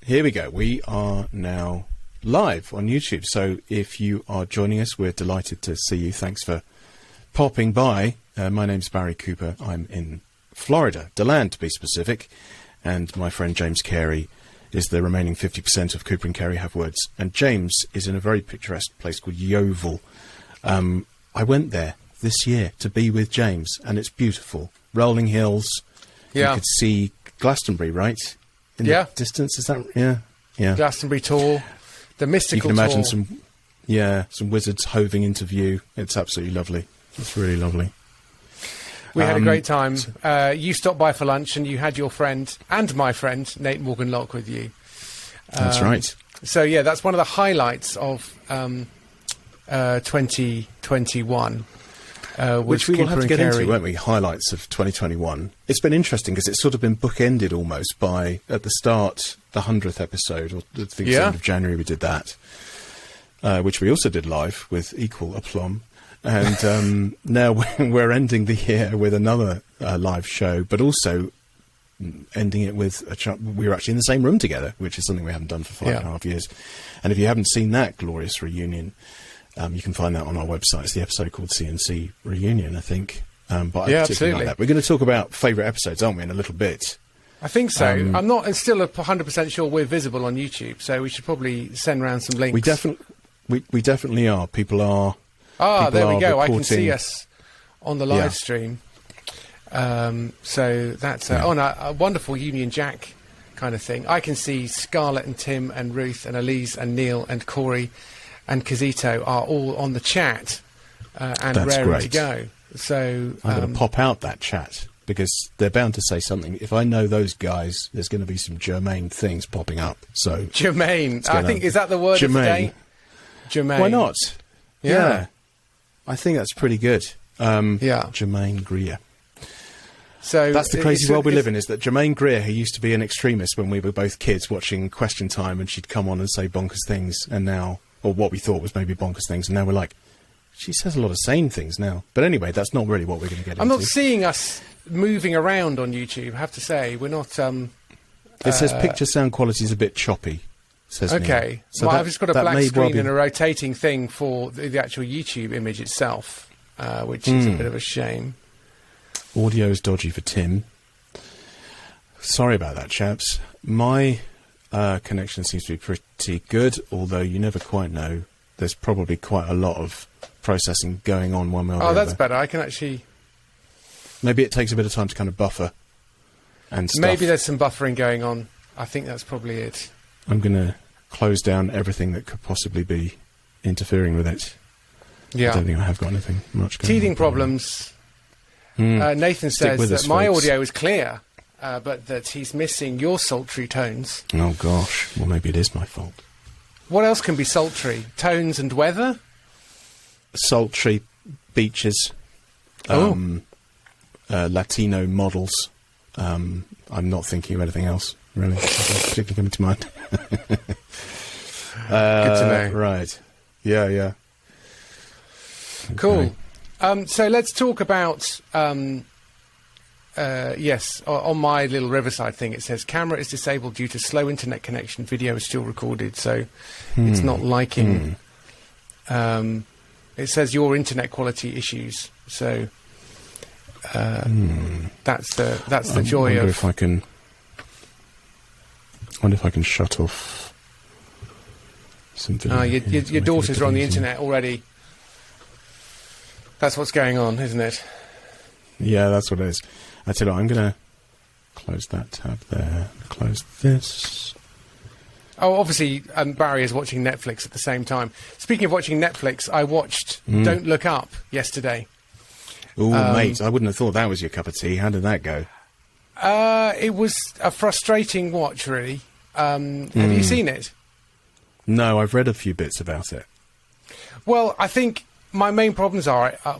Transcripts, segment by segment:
here we go. We are now live on YouTube. So if you are joining us, we're delighted to see you. Thanks for popping by. My name's Barry Cooper. I'm in Florida, DeLand to be specific. And my friend James Cary is the remaining 50% of Cooper and Cary Have Words. And James is in a very picturesque place called Yeovil. I went there this year to be with James, and it's beautiful. Rolling hills. Yeah. You could see Glastonbury, right? In the distance, is that? Yeah. Glastonbury Tor, the mystical. You can imagine some wizards hoving into view. It's absolutely lovely. It's really lovely. We had a great time. You stopped by for lunch, and you had your friend and my friend Nate Morgan-Locke with you. That's right. So yeah, that's one of the highlights of 2021. Which we will have to get into, won't we? Highlights of 2021. It's been interesting because it's sort of been bookended almost by, at the start, the 100th episode, or I think it's the end of January we did that, which we also did live with equal aplomb. And now we're ending the year with another live show, but also ending it with we were actually in the same room together, which is something we haven't done for 5.5 years. And if you haven't seen that glorious reunion, you can find that on our website. It's the episode called C&C Reunion, I think. But I particularly like that. We're going to talk about favourite episodes, aren't we, in a little bit? I think so. I'm not still 100% sure we're visible on YouTube, so we should probably send around some links. We definitely are. People are. There we go. Reporting. I can see us on the live stream. So that's on a wonderful Union Jack kind of thing. I can see Scarlett and Tim and Ruth and Elise and Neil and Corey and Kazito are all on the chat and raring to go. So I'm going to pop out that chat because they're bound to say something. If I know those guys, there's going to be some germane things popping up. So germane, I think, is that the word of the day? Germane. Why not? Yeah. I think that's pretty good. Germaine Greer. So that's the crazy world we live in, is that Germaine Greer, who used to be an extremist when we were both kids watching Question Time, and she'd come on and say bonkers things, and now, or what we thought was maybe bonkers things, and now we're like, she says a lot of sane things now. But anyway, that's not really what we're going to get into. I'm not seeing us moving around on YouTube, I have to say. We're not... it says picture sound quality is a bit choppy. Okay, so I've just got a black screen and a rotating thing for the actual YouTube image itself, which is a bit of a shame. Audio is dodgy for Tim. Sorry about that, chaps. My connection seems to be pretty good, although you never quite know. There's probably quite a lot of processing going on one way or the other. Oh, that's better. I can actually... Maybe it takes a bit of time to kind of buffer and stuff. Maybe there's some buffering going on. I think that's probably it. I'm going to close down everything that could possibly be interfering with it. Yeah. I don't think I have got anything much going on. Teething problems. Nathan says that my audio is clear, but that he's missing your sultry tones. Oh, gosh. Well, maybe it is my fault. What else can be sultry? Tones and weather? Sultry beaches. Latino models. I'm not thinking of anything else. Really, particularly coming to mind. Good to know. Right. Yeah. Cool. So let's talk about, on my little Riverside thing, it says camera is disabled due to slow internet connection. Video is still recorded, so it's not liking. It says your internet quality issues. So that's the joy of. I wonder if I can shut off something. Your daughters are on the internet already. That's what's going on, isn't it? Yeah, that's what it is. I tell you what, I'm going to close that tab there. Close this. Oh, obviously, Barry is watching Netflix at the same time. Speaking of watching Netflix, I watched Don't Look Up yesterday. Oh, mate, I wouldn't have thought that was your cup of tea. How did that go? It was a frustrating watch, really. Have you seen it? No, I've read a few bits about it. Well, I think my main problems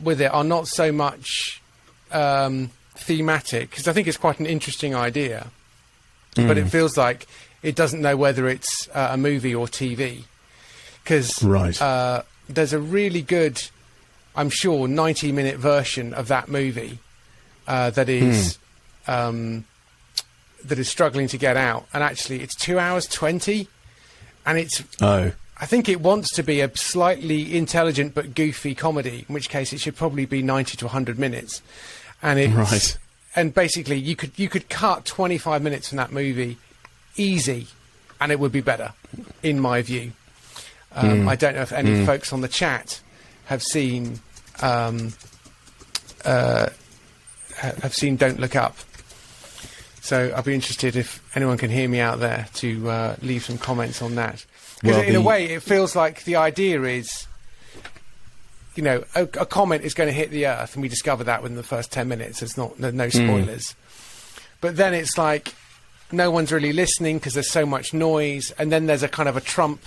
with it are not so much thematic, because I think it's quite an interesting idea, but it feels like it doesn't know whether it's a movie or TV. Because there's a really good, I'm sure, 90-minute version of that movie that is that is struggling to get out, and actually it's 2 hours 20, and it's I think it wants to be a slightly intelligent but goofy comedy, in which case it should probably be 90 to 100 minutes. And it's, right. And basically you could cut 25 minutes from that movie easy, and it would be better, in my view. I don't know if any folks on the chat have seen Don't Look Up. So I'd be interested if anyone can hear me out there to leave some comments on that. Because in a way, it feels like the idea is, you know, a comet is going to hit the Earth, and we discover that within the first 10 minutes. There's no spoilers. But then it's like no one's really listening because there's so much noise, and then there's a kind of a Trump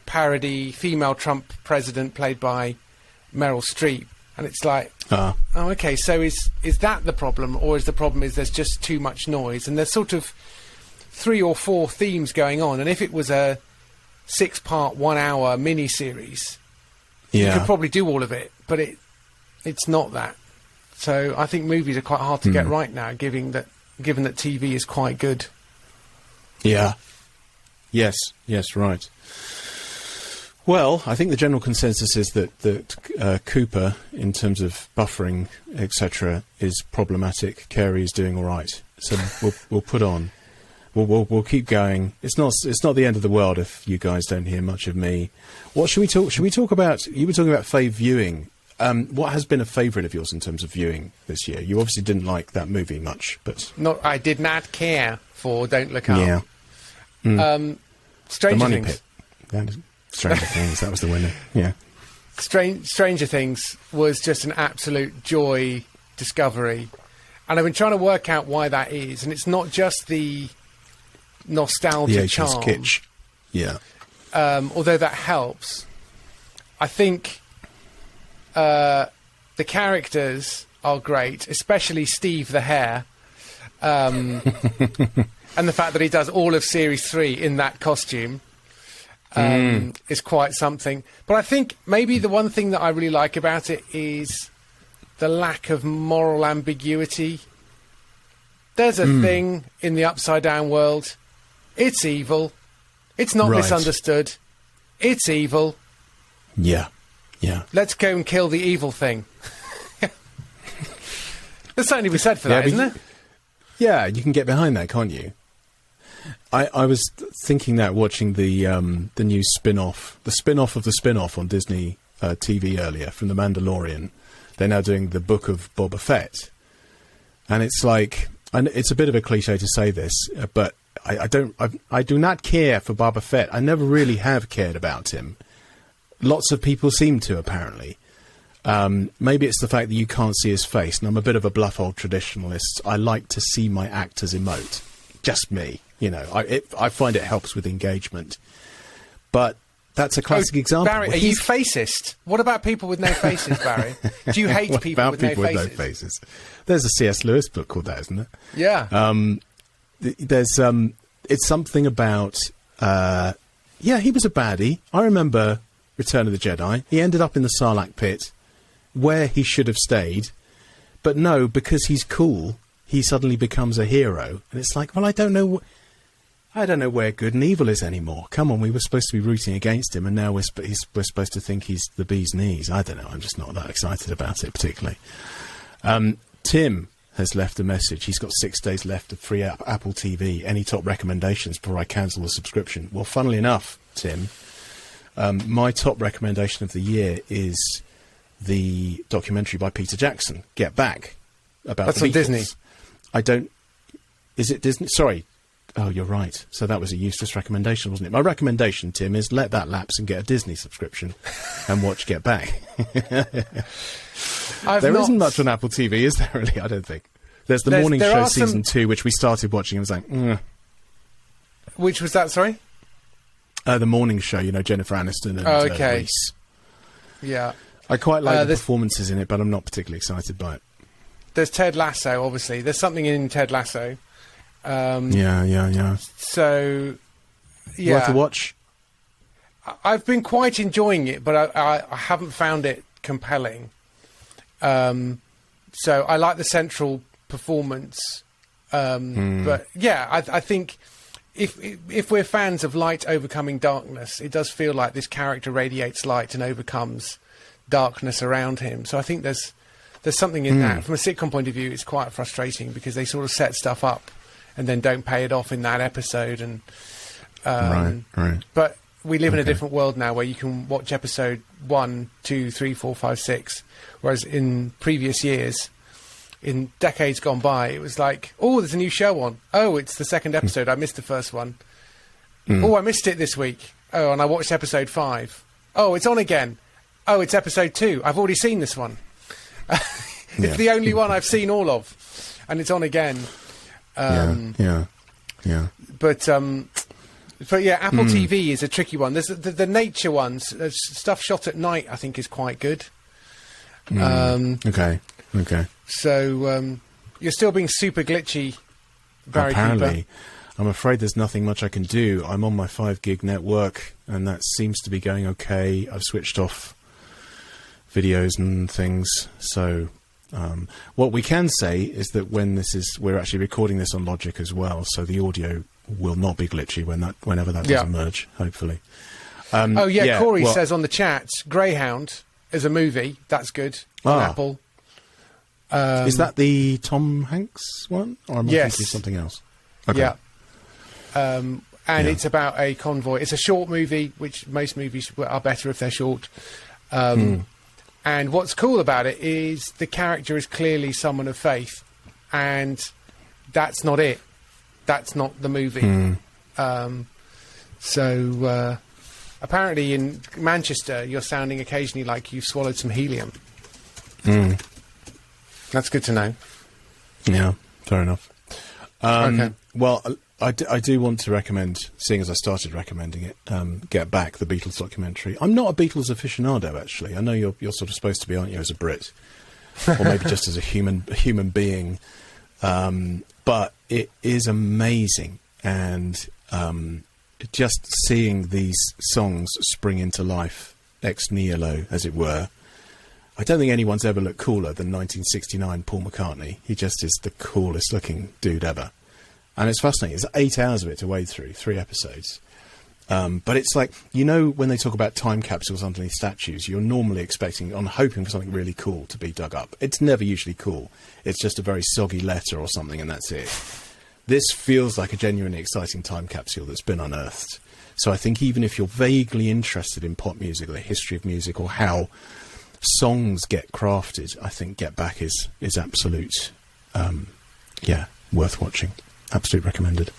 parody, female Trump president played by Meryl Streep, and it's like, oh, okay, so is that the problem, or is the problem is there's just too much noise, and there's sort of 3 or 4 themes going on, and if it was a 6-part, 1-hour mini-series, you could probably do all of it, but it's not that. So I think movies are quite hard to get right now, given that TV is quite good. Yeah. Yes, right. Well, I think the general consensus is that Cooper, in terms of buffering, etc., is problematic. Cary is doing all right, so we'll put on. We'll keep going. It's not the end of the world if you guys don't hear much of me. What should we talk? Should we talk about? You were talking about fave viewing. What has been a favourite of yours in terms of viewing this year? You obviously didn't like that movie much, but I did not care for Don't Look Up. Yeah. Stranger Things. Stranger Things. That was the winner. Yeah. Stranger Things was just an absolute joy discovery, and I've been trying to work out why that is, and it's not just the nostalgia charm, kitsch. Yeah. Although that helps, I think the characters are great, especially Steve the Hare, and the fact that he does all of Series 3 in that costume is quite something. But I think maybe the one thing that I really like about it is the lack of moral ambiguity. There's a thing in the Upside Down world. It's evil. It's not misunderstood. It's evil. Yeah. Let's go and kill the evil thing. There's something to be said for that, isn't there? Yeah, you can get behind that, can't you? I was thinking that watching the new spin-off, the spin-off of the spin-off on Disney TV earlier from The Mandalorian. They're now doing the Book of Boba Fett. And it's like, and it's a bit of a cliche to say this, but I do not care for Boba Fett. I never really have cared about him. Lots of people seem to, apparently. Maybe it's the fact that you can't see his face, and I'm a bit of a bluff old traditionalist. I like to see my actors emote. Just me, you know. I find it helps with engagement. But that's a classic example. Barry, are you facist? What about people with no faces, Barry? Do you hate people with no faces? There's a C.S. Lewis book called that, isn't it? Yeah. There's it's something about he was a baddie. I remember Return of the Jedi. He ended up in the Sarlacc pit where he should have stayed, but no, because he's cool, he suddenly becomes a hero. And it's like, well, I don't know where good and evil is anymore. Come on, we were supposed to be rooting against him, and now we're supposed to think he's the bee's knees. I don't know. I'm just not that excited about it particularly. Tim has left a message. He's got 6 days left of free Apple TV. Any top recommendations before I cancel the subscription? Well, funnily enough, Tim, my top recommendation of the year is the documentary by Peter Jackson, Get Back, about That's the on Beatles. Disney. Is it Disney? Sorry. Oh, you're right. So that was a useless recommendation, wasn't it? My recommendation, Tim, is let that lapse and get a Disney subscription and watch Get Back. There isn't much on Apple TV, is there, really? I don't think. There's the Morning Show Season 2, which we started watching and was like, Which was that, sorry? The Morning Show, you know, Jennifer Aniston and Reese. Yeah. I quite like the performances in it, but I'm not particularly excited by it. There's Ted Lasso, obviously. There's something in Ted Lasso. Yeah. So, yeah. Worth a watch? I've been quite enjoying it, but I haven't found it compelling. So I like the central performance But yeah, I think if we're fans of light overcoming darkness, it does feel like this character radiates light and overcomes darkness around him. So I think there's something in that. From a sitcom point of view, it's quite frustrating because they sort of set stuff up and then don't pay it off in that episode. And right. But we live in a different world now where you can watch episode 1, 2, 3, 4, 5, 6, whereas in previous years, in decades gone by, it was like, oh, there's a new show on. Oh, it's the second episode. I missed the first one. Oh, I missed it this week. Oh, and I watched episode 5. Oh, it's on again. Oh, it's episode 2. I've already seen this one. It's the only one I've seen all of, and it's on again. Yeah. But yeah, Apple TV is a tricky one. There's the nature ones, stuff shot at night, I think is quite good. Okay. So you're still being super glitchy, Barry Apparently. Cooper. I'm afraid there's nothing much I can do. I'm on my 5 gig network, and that seems to be going okay. I've switched off videos and things. So what we can say is that we're actually recording this on Logic as well, so the audio will not be glitchy whenever that does emerge, hopefully. Corey says on the chat, Greyhound is a movie. That's good on Apple. Is that the Tom Hanks one? Or am I thinking something else? Okay. Yeah. It's about a convoy. It's a short movie, which most movies are better if they're short. And what's cool about it is the character is clearly someone of faith, and that's not it. That's not the movie. So apparently in Manchester, you're sounding occasionally like you've swallowed some helium. That's good to know. Yeah, fair enough. Okay. Well, I do want to recommend, seeing as I started recommending it, Get Back, the Beatles documentary. I'm not a Beatles aficionado, actually. I know you're sort of supposed to be, aren't you, as a Brit? Or maybe just as a human being. But it is amazing. And just seeing these songs spring into life, ex nihilo, as it were, I don't think anyone's ever looked cooler than 1969 Paul McCartney. He just is the coolest looking dude ever. And it's fascinating. It's 8 hours of it to wade through, 3 episodes. But it's like, when they talk about time capsules underneath statues, you're normally hoping for something really cool to be dug up. It's never usually cool. It's just a very soggy letter or something, and that's it. This feels like a genuinely exciting time capsule that's been unearthed. So I think even if you're vaguely interested in pop music or the history of music or how songs get crafted, I think Get Back is absolute, worth watching. Absolute recommended.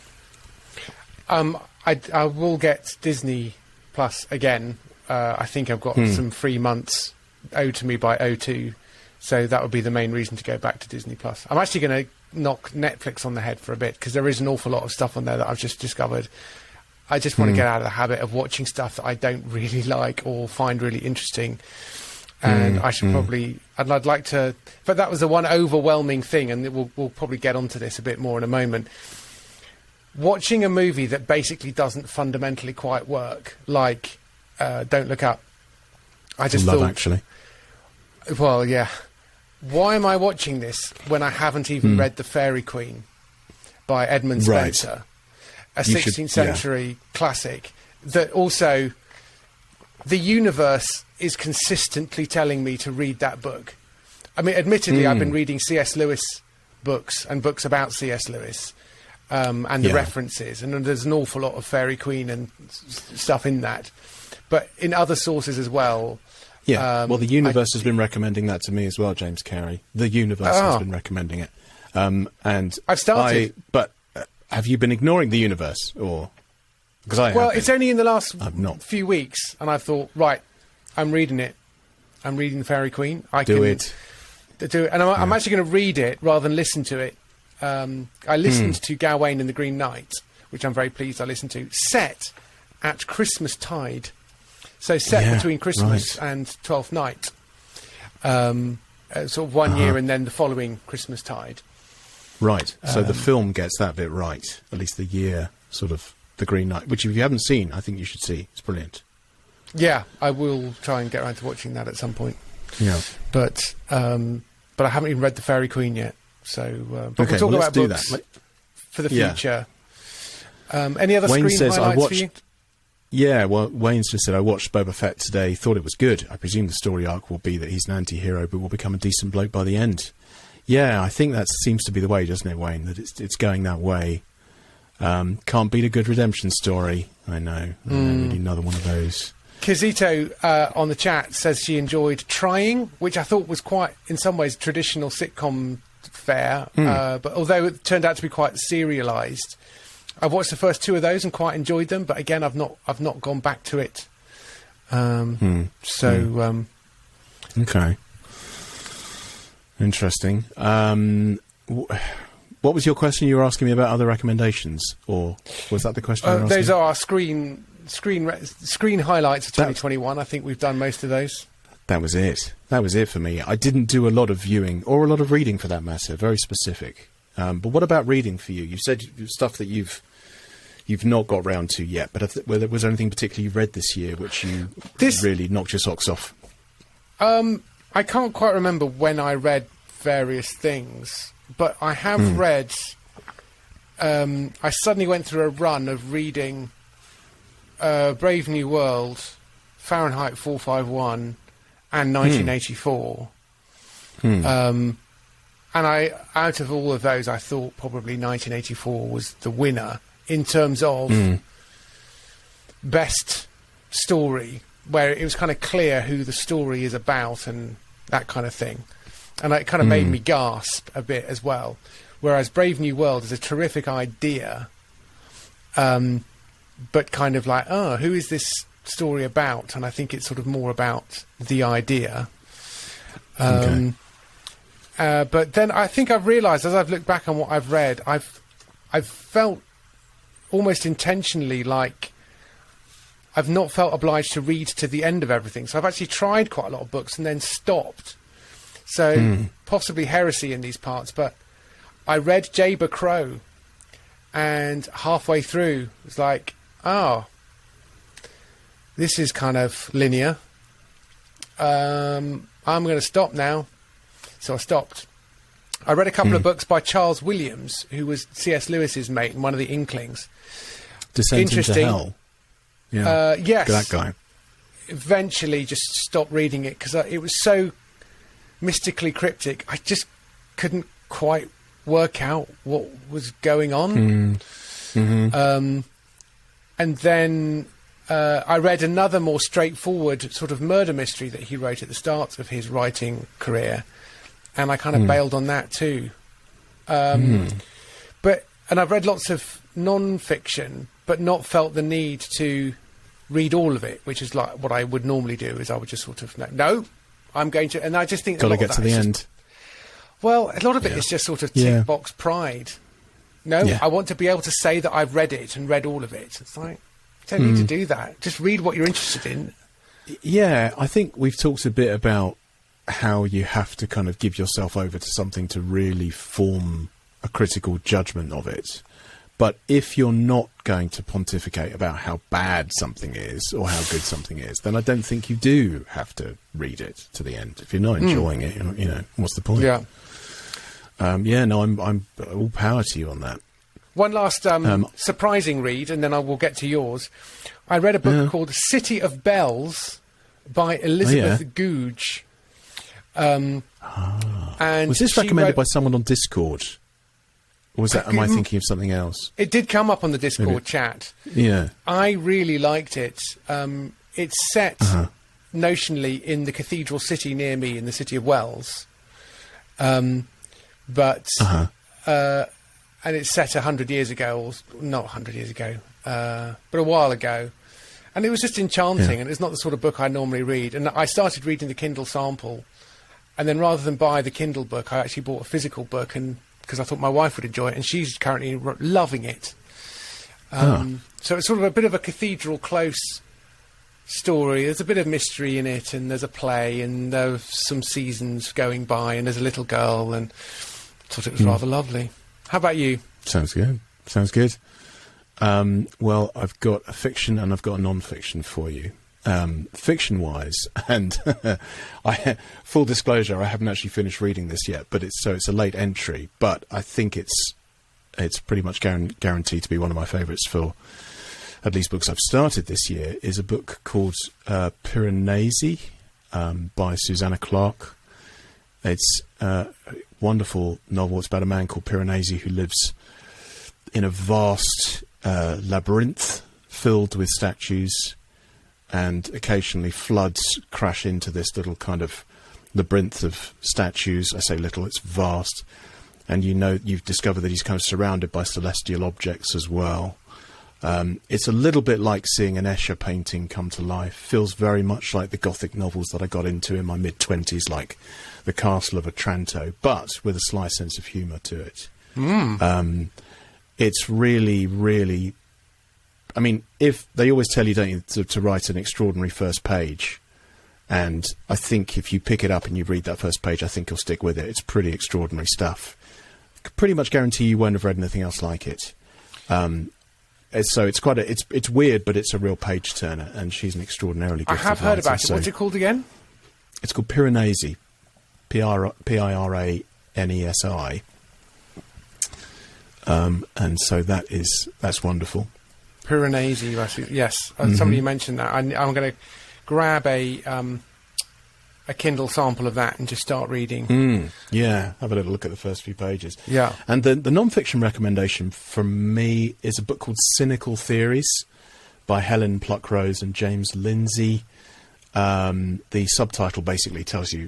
I will get Disney Plus again. I think I've got some free months owed to me by O2, so that would be the main reason to go back to Disney Plus. I'm actually going to knock Netflix on the head for a bit because there is an awful lot of stuff on there that I've just discovered. I just want to get out of the habit of watching stuff that I don't really like or find really interesting. And I should probably, and I'd like to, but that was the one overwhelming thing, and we'll probably get onto this a bit more in a moment. Watching a movie that basically doesn't fundamentally quite work, like Don't Look Up. I just Love Actually. Well, yeah. Why am I watching this when I haven't even read The Fairy Queen by Edmund Spenser, a 16th century classic that also the universe is consistently telling me to read that book. I mean, admittedly, I've been reading C.S. Lewis books and books about C.S. Lewis and the references, and there's an awful lot of Fairy Queen and stuff in that. But in other sources as well. Yeah, well, the universe has been recommending that to me as well, James Cary. The universe has been recommending it. And I've started. But have you been ignoring the universe? Or because it's only in the last few weeks, and I've thought, right, I'm reading it. I'm reading Fairy Queen. Do it. And I'm actually going to read it rather than listen to it. I listened to Gawain and the Green Knight, which I'm very pleased I listened to, set at Christmas tide. So set between Christmas and Twelfth Night. Sort of 1 year and then the following Christmas tide. Right. So the film gets that bit right. At least the year, sort of, The Green Knight, which if you haven't seen, I think you should see. It's brilliant. Yeah, I will try and get around to watching that at some point. Yeah. But I haven't even read The Fairy Queen yet. So, but okay, we'll talk about do books. that. for the future. Any other Wayne screen says, highlights for you? Yeah, well, Wayne's just said, I watched Boba Fett today, thought it was good. I presume the story arc will be that he's an anti-hero, but will become a decent bloke by the end. Yeah, I think that seems to be the way, doesn't it, Wayne? That it's going that way. Can't beat a good redemption story. I know. Really another one of those. Kizito on the chat says she enjoyed Trying, which I thought was quite, in some ways, traditional sitcom fare. But although it turned out to be quite serialised, I've watched the first 2 of those and quite enjoyed them. But again, I've not gone back to it. Okay, interesting. What was your question? You were asking me about other recommendations, or was that the question? You were asking? Those are screen highlights of 2021. I think we've done most of those. That was it. That was it for me. I didn't do a lot of viewing or a lot of reading for that matter. Very specific. But what about reading for you? You said stuff that you've not got round to yet. But was there anything particularly you read this year which you really knocked your socks off? I can't quite remember when I read various things, but I have read. I suddenly went through a run of reading Brave New World, Fahrenheit 451, and 1984. And out of all of those, I thought probably 1984 was the winner in terms of best story, where it was kind of clear who the story is about and that kind of thing. And it kind of made me gasp a bit as well. Whereas Brave New World is a terrific idea, but kind of like, who is this story about? And I think it's sort of more about the idea. But then I think I've realised, as I've looked back on what I've read, I've felt almost intentionally like I've not felt obliged to read to the end of everything. So I've actually tried quite a lot of books and then stopped. So possibly heresy in these parts, but I read Jaber Crow, and halfway through it was like, this is kind of linear. I'm going to stop now. So I stopped. I read a couple of books by Charles Williams, who was C.S. Lewis's mate and one of the Inklings. Descent into Hell. Yeah, yes. That guy. Eventually just stopped reading it because it was so mystically cryptic. I just couldn't quite work out what was going on. And then I read another more straightforward sort of murder mystery that he wrote at the start of his writing career, and I kind of bailed on that too. And I've read lots of non-fiction, but not felt the need to read all of it, which is like what I would normally do. Is I would just sort of no, I'm going to, and I just think got to get to the end. Well, a lot of it is just sort of tick box pride. I want to be able to say that I've read it and read all of it. It's like, you don't need to do that. Just read what you're interested in. Yeah, I think we've talked a bit about how you have to kind of give yourself over to something to really form a critical judgment of it. But if you're not going to pontificate about how bad something is or how good something is, then I don't think you do have to read it to the end. If you're not enjoying it, what's the point? Yeah. I'm all power to you on that. One last surprising read, and then I will get to yours. I read a book called City of Bells by Elizabeth Googe. And was this recommended by someone on Discord? Or was that? Am I thinking of something else? It did come up on the Discord chat. Yeah. I really liked it. It's set notionally in the cathedral city near me in the city of Wells. And it's set 100 years ago, or not 100 years ago, but a while ago. And it was just enchanting, and it's not the sort of book I normally read. And I started reading the Kindle sample, and then rather than buy the Kindle book, I actually bought a physical book, and because I thought my wife would enjoy it, and she's currently loving it. So it's sort of a bit of a cathedral close story. There's a bit of mystery in it, and there's a play, and there's some seasons going by, and there's a little girl, and I thought it was rather lovely. How about you? Sounds good. Well, I've got a fiction and I've got a non-fiction for you. Fiction-wise, and full disclosure, I haven't actually finished reading this yet, but it's a late entry, but I think it's it's pretty much guaranteed to be one of my favourites for at least books I've started this year, is a book called Piranesi by Susanna Clarke. It's a wonderful novel. It's about a man called Piranesi who lives in a vast labyrinth filled with statues, and occasionally floods crash into this little kind of labyrinth of statues. I say little, it's vast. And you've discovered that he's kind of surrounded by celestial objects as well. It's a little bit like seeing an Escher painting come to life. Feels very much like the Gothic novels that I got into in my mid-20s, like The Castle of Otranto, but with a sly sense of humour to it. It's really, really... I mean, if they always tell you, don't you, to write an extraordinary first page, and I think if you pick it up and you read that first page, I think you'll stick with it. It's pretty extraordinary stuff. I could pretty much guarantee you won't have read anything else like it. So it's quite it's weird, but it's a real page turner, and she's an extraordinarily gifted I have heard writer, about it. What's it called again? It's called Piranesi, Piranesi. And so that's wonderful. Piranesi, yes. Somebody mentioned that. I'm going to grab a Kindle sample of that and just start reading. Yeah, have a little look at the first few pages. Yeah. And the non-fiction recommendation from me is a book called Cynical Theories by Helen Pluckrose and James Lindsay. The subtitle basically tells you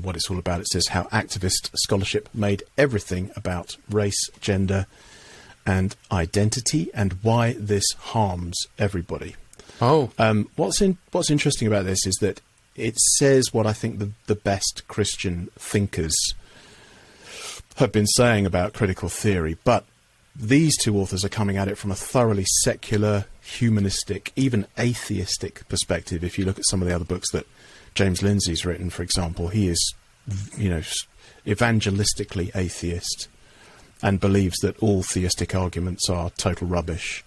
what it's all about. It says how activist scholarship made everything about race, gender, and identity, and why this harms everybody. Oh. What's interesting about this is that it says what I think the best Christian thinkers have been saying about critical theory, but these two authors are coming at it from a thoroughly secular, humanistic, even atheistic perspective. If you look at some of the other books that James Lindsay's written, for example, he is, evangelistically atheist and believes that all theistic arguments are total rubbish.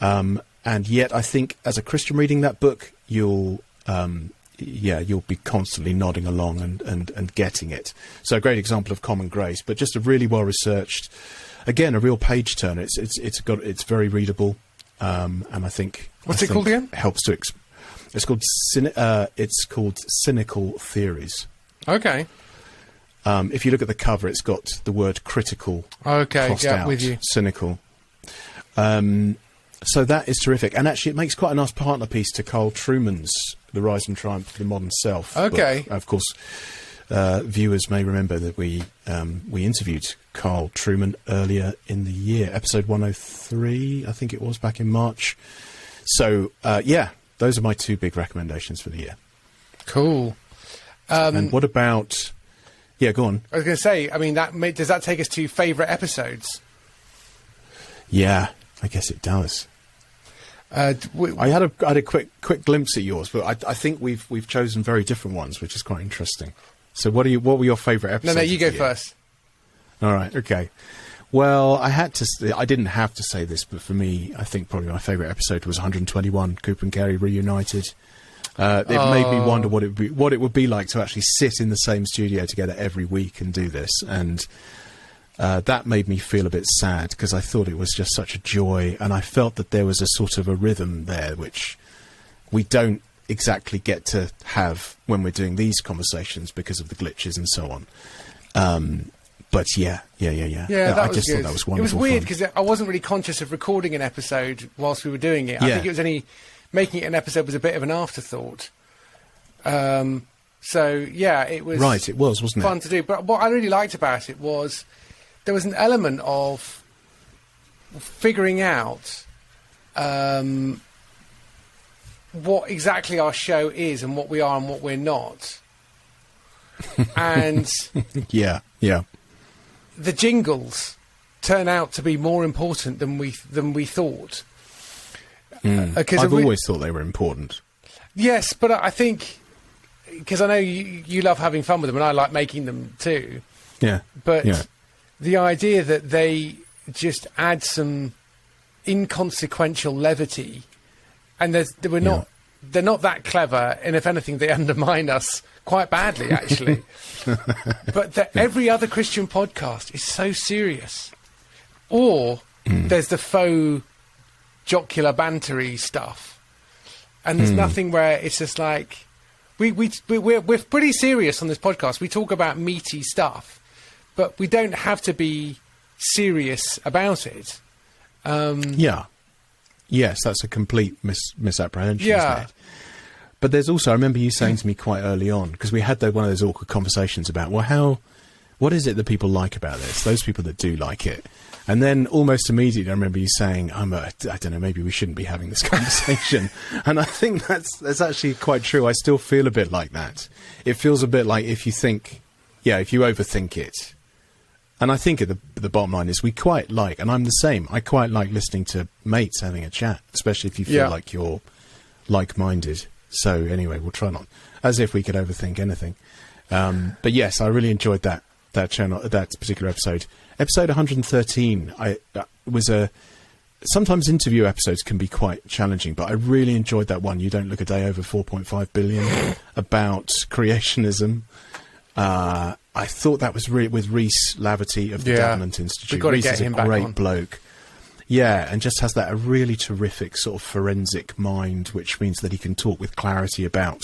And yet I think as a Christian reading that book, you'll be constantly nodding along and getting it. So a great example of common grace, but just a really well researched, again, a real page turner. It's very readable, and I think what's it called again? Helps to. It's called Cynical Theories. Okay. If you look at the cover, it's got the word critical. Okay, crossed yeah, out, with you. Cynical. So that is terrific, and actually, it makes quite a nice partner piece to Carl Trueman's The Rise and Triumph of the Modern Self. Okay. Book. Of course, viewers may remember that we interviewed Carl Trueman earlier in the year, episode 103, I think it was, back in March. So those are my two big recommendations for the year. Cool. And what about? Yeah, go on. I was going to say, I mean, does that take us to favourite episodes? Yeah, I guess it does. I had a quick glimpse at yours, but I think we've chosen very different ones, which is quite interesting. So what were your favourite episodes? No, you go first. All right, okay. Well, I didn't have to say this, but for me, I think probably my favourite episode was 121, Cooper and Cary reunited. It made me wonder what it would be like to actually sit in the same studio together every week and do this, and that made me feel a bit sad because I thought it was just such a joy, and I felt that there was a sort of a rhythm there which we don't exactly get to have when we're doing these conversations because of the glitches and so on. But yeah. I just thought that was wonderful. It was weird because I wasn't really conscious of recording an episode whilst we were doing it. I think it was only making it an episode was a bit of an afterthought. So yeah, it was right. It was, wasn't it? Fun to do. But what I really liked about it was there was an element of figuring out what exactly our show is and what we are and what we're not. And yeah. The jingles turn out to be more important than we thought. I've always thought they were important. Yes, but I think because I know you love having fun with them, and I like making them too. Yeah. But the idea that they just add some inconsequential levity, and they're not that clever, and if anything, they undermine us quite badly, actually. But every other Christian podcast is so serious. or there's the faux jocular bantery stuff, and there's nothing where it's just like we're pretty serious on this podcast. We talk about meaty stuff, but we don't have to be serious about it. Yes, that's a complete misapprehension, yeah. isn't it? But there's also, I remember you saying to me quite early on, because we had one of those awkward conversations about, well, what is it that people like about this? Those people that do like it. And then almost immediately I remember you saying, I don't know, maybe we shouldn't be having this conversation. And I think that's actually quite true. I still feel a bit like that. It feels a bit like if you overthink it. And I think the bottom line is we quite like, and I'm the same, I quite like listening to mates having a chat, especially if you feel like you're like-minded. So anyway, we'll try not, as if we could overthink anything. But yes, I really enjoyed that particular episode. Episode 113, sometimes interview episodes can be quite challenging, but I really enjoyed that one. You Don't Look a Day Over 4.5 Billion, about creationism. I thought that was with Rhys Laverty of the Davenant Institute. Rhys is a great bloke. Yeah, and just has a really terrific sort of forensic mind, which means that he can talk with clarity about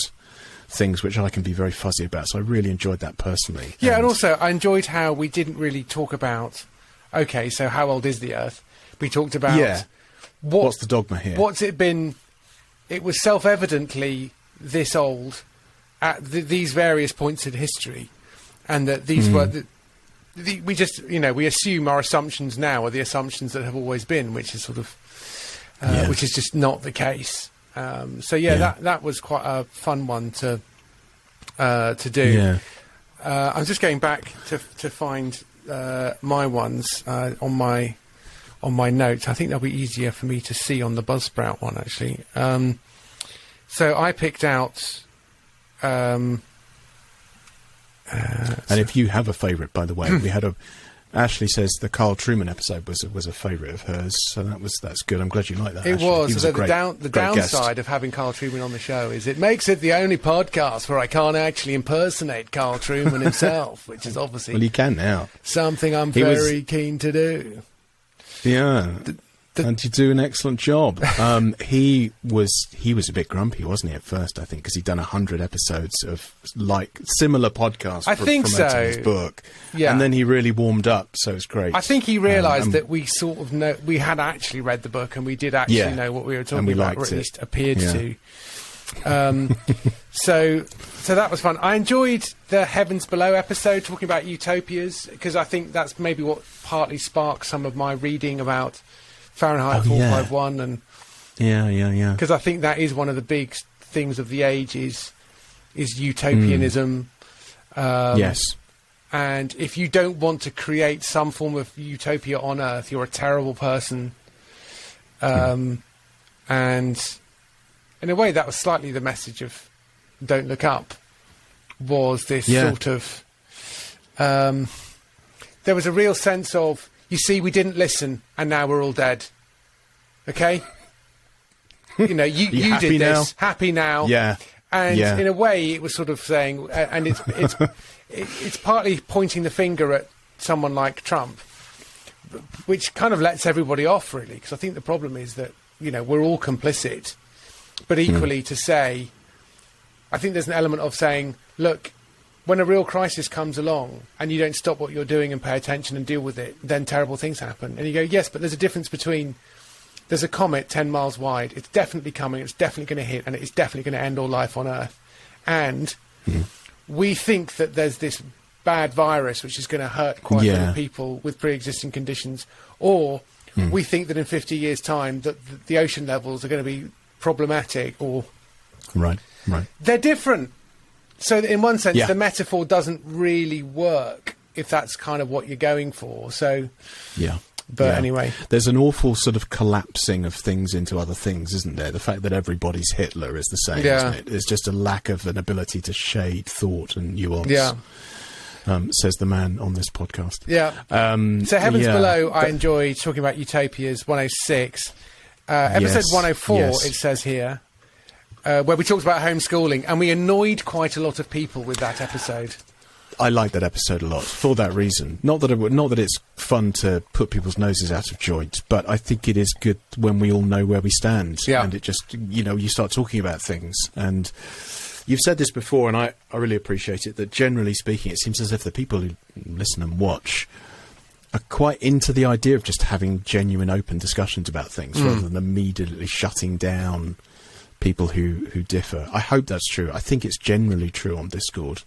things which I can be very fuzzy about. So I really enjoyed that personally. Yeah, and also I enjoyed how we didn't really talk about, okay, so how old is the Earth? We talked about what's the dogma here? What's it been? It was self-evidently this old at these various points in history, and that these were we just, we assume our assumptions now are the assumptions that have always been, which is sort of which is just not the case. That was quite a fun one to do. Yeah. I'm just going back to find my ones on my notes. I think that'll be easier for me to see on the Buzzsprout one, actually. So I picked out. And if you have a favourite, by the way, we had Ashley says the Carl Trueman episode was a favourite of hers, so that's good. I'm glad you like that. It Ashley. was. So the downside of having Carl Trueman on the show is it makes it the only podcast where I can't actually impersonate Carl Trueman himself, which is obviously well, you can now. Something I'm very keen to do. Yeah. And you do an excellent job. He was a bit grumpy, wasn't he, at first, I think, because he'd done 100 episodes of similar podcasts promoting his book. Yeah. And then he really warmed up, so it's great. I think he realised that we sort of we had actually read the book and we did actually know what we were talking about, or at least appeared to. So that was fun. I enjoyed the Heavens Below episode, talking about utopias, because I think that's maybe what partly sparked some of my reading about Fahrenheit 451 and because I think that is one of the big things of the age is utopianism. Yes. And if you don't want to create some form of utopia on Earth, you're a terrible person. And in a way, that was slightly the message of Don't Look Up, was this sort of... there was a real sense of, you see, we didn't listen, and now we're all dead. Okay? You did this. Now? Happy now. Yeah. And in a way, it was sort of saying, and it's partly pointing the finger at someone like Trump, which kind of lets everybody off, really, because I think the problem is that, we're all complicit. But equally to say, I think there's an element of saying, look, when a real crisis comes along and you don't stop what you're doing and pay attention and deal with it, then terrible things happen. And you go, yes, but there's a difference between, there's a comet 10 miles wide, it's definitely coming, it's definitely going to hit, and it's definitely going to end all life on Earth. And we think that there's this bad virus which is going to hurt quite a lot of people with pre-existing conditions, or we think that in 50 years' time that the ocean levels are going to be problematic, or... Right. They're different. So in one sense, the metaphor doesn't really work if that's kind of what you're going for. So, anyway. There's an awful sort of collapsing of things into other things, isn't there? The fact that everybody's Hitler is the same, isn't it? There's just a lack of an ability to shade thought and nuance. Yeah. Says the man on this podcast. Yeah. So Heavens Below, I enjoy talking about utopias, 106. Episode 104, it says here. Where we talked about homeschooling, and we annoyed quite a lot of people with that episode. I like that episode a lot for that reason. Not that it's fun to put people's noses out of joint, but I think it is good when we all know where we stand. Yeah. And it just, you start talking about things. And you've said this before, and I really appreciate it, that generally speaking, it seems as if the people who listen and watch are quite into the idea of just having genuine, open discussions about things rather than immediately shutting down people who differ. I hope that's true. I think it's generally true on Discord.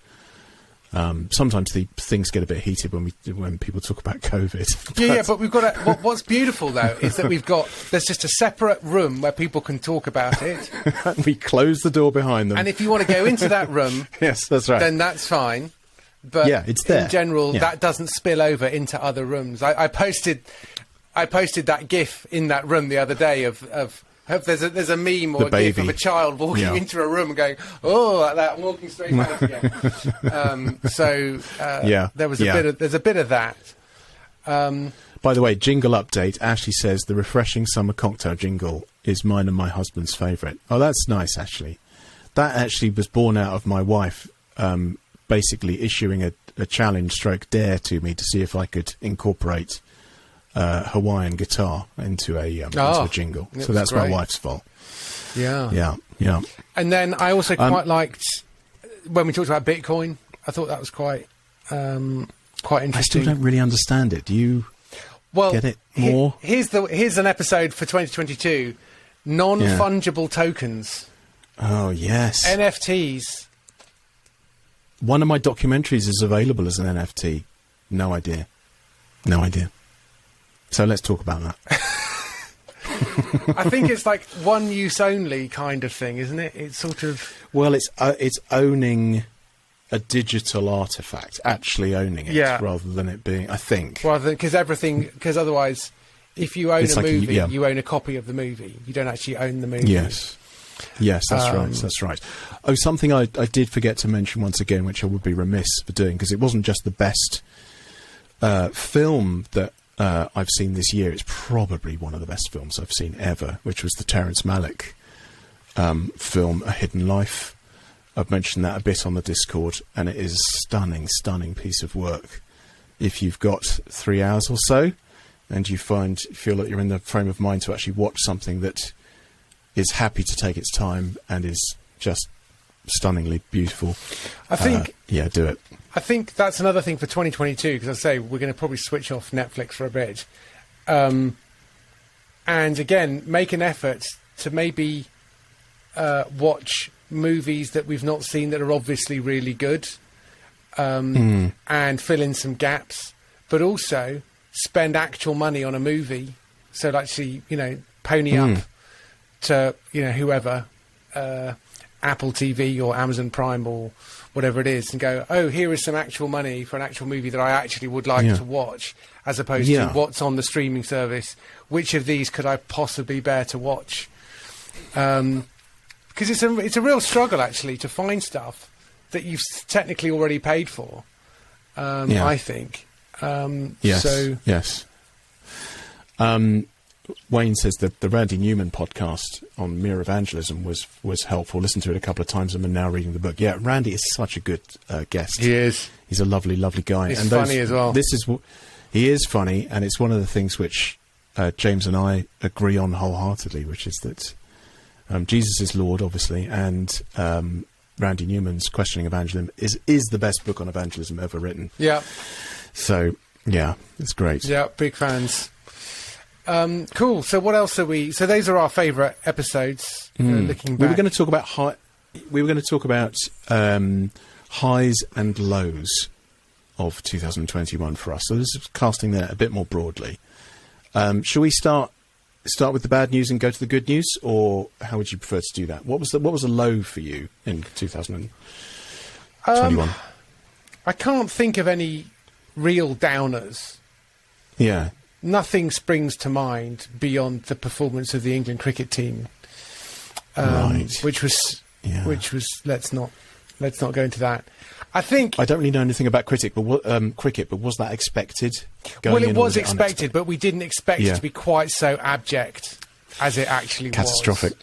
Sometimes the things get a bit heated when people talk about COVID. But we've got what's beautiful though is that there's just a separate room where people can talk about it. We close the door behind them. And if you want to go into that room, yes, that's right. Then that's fine. But yeah, it's there. In general, that doesn't spill over into other rooms. I posted that GIF in that room the other day of there's a meme or a GIF of a child walking into a room and going, oh, like that, walking straight out again. There's a bit of that. By the way, jingle update. Ashley says the refreshing summer cocktail jingle is mine and my husband's favourite. Oh, that's nice, actually. That actually was born out of my wife basically issuing a challenge stroke dare to me to see if I could incorporate Hawaiian guitar into a jingle. So that's great. My wife's fault. Yeah. And then I also quite liked when we talked about Bitcoin. I thought that was quite interesting. I still don't really understand it. Do you get it more? Here's an episode for 2022. Non-fungible tokens. Oh yes, NFTs. One of my documentaries is available as an NFT. No idea. So let's talk about that. I think it's like one use only kind of thing, isn't it? It's sort of... Well, it's owning a digital artifact, actually owning it, rather than it being, I think. Because otherwise, if you own a movie, you own a copy of the movie. You don't actually own the movie. Yes, that's right. Oh, something I did forget to mention once again, which I would be remiss for doing, because it wasn't just the best film that I've seen this year. It's probably one of the best films I've seen ever, which was the Terrence Malick film, A Hidden Life. I've mentioned that a bit on the Discord, and it is a stunning piece of work. If you've got 3 hours or so, and you feel like you're in the frame of mind to actually watch something that is happy to take its time and is just stunningly beautiful, I think do it. I think that's another thing for 2022, because I say we're going to probably switch off Netflix for a bit, and again make an effort to maybe watch movies that we've not seen that are obviously really good, and fill in some gaps, but also spend actual money on a movie. So actually, pony up to whoever, Apple TV or Amazon Prime or whatever it is, and go, oh, here is some actual money for an actual movie that I actually would like to watch, as opposed to what's on the streaming service. Which of these could I possibly bear to watch? Because it's a real struggle actually to find stuff that you've technically already paid for. I think. Yes. Wayne says that the Randy Newman podcast on Mere Evangelism was helpful. Listened to it a couple of times and I'm now reading the book. Yeah, Randy is such a good guest. He is. He's a lovely guy. He's funny as well. He is funny, and it's one of the things which James and I agree on wholeheartedly, which is that Jesus is Lord, obviously, and Randy Newman's Questioning Evangelism is the best book on evangelism ever written. Yeah. So, yeah, it's great. Yeah, big fans. Cool. So what else are we... So those are our favourite episodes, looking back. We were going to talk about highs and lows of 2021 for us. So this is casting that a bit more broadly. Shall we start with the bad news and go to the good news, or how would you prefer to do that? What was a low for you in 2021? I can't think of any real downers. Yeah. Nothing springs to mind beyond the performance of the England cricket team, right. which was let's not go into that. I think I don't really know anything about cricket, but was that expected? Well, it was expected, but we didn't expect it to be quite so abject as it actually catastrophic.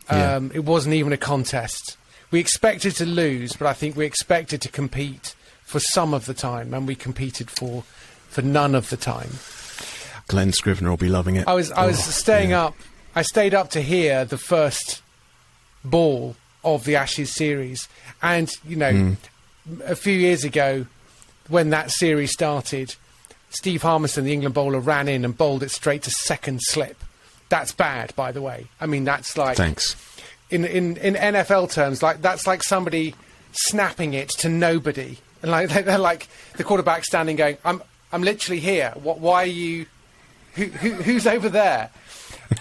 Was. It wasn't even a contest. We expected to lose, but I think we expected to compete for some of the time, and we competed for none of the time. Glenn Scrivener will be loving it. I was staying up. I stayed up to hear the first ball of the Ashes series, and a few years ago, when that series started, Steve Harmison, the England bowler, ran in and bowled it straight to second slip. That's bad, by the way. I mean, that's like... Thanks. In NFL terms, like that's like somebody snapping it to nobody. And like they're like the quarterback standing going, I'm literally here. Why are you... Who's over there?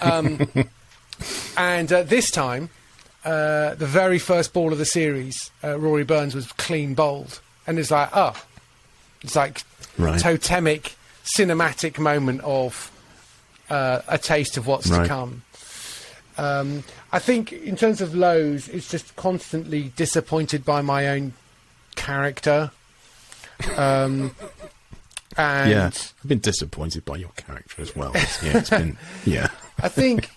And this time, the very first ball of the series, Rory Burns was clean bowled. And it's like, totemic, cinematic moment of a taste of what's to come. I think in terms of lows, it's just constantly disappointed by my own character. And I've been disappointed by your character as well. It's been, I think,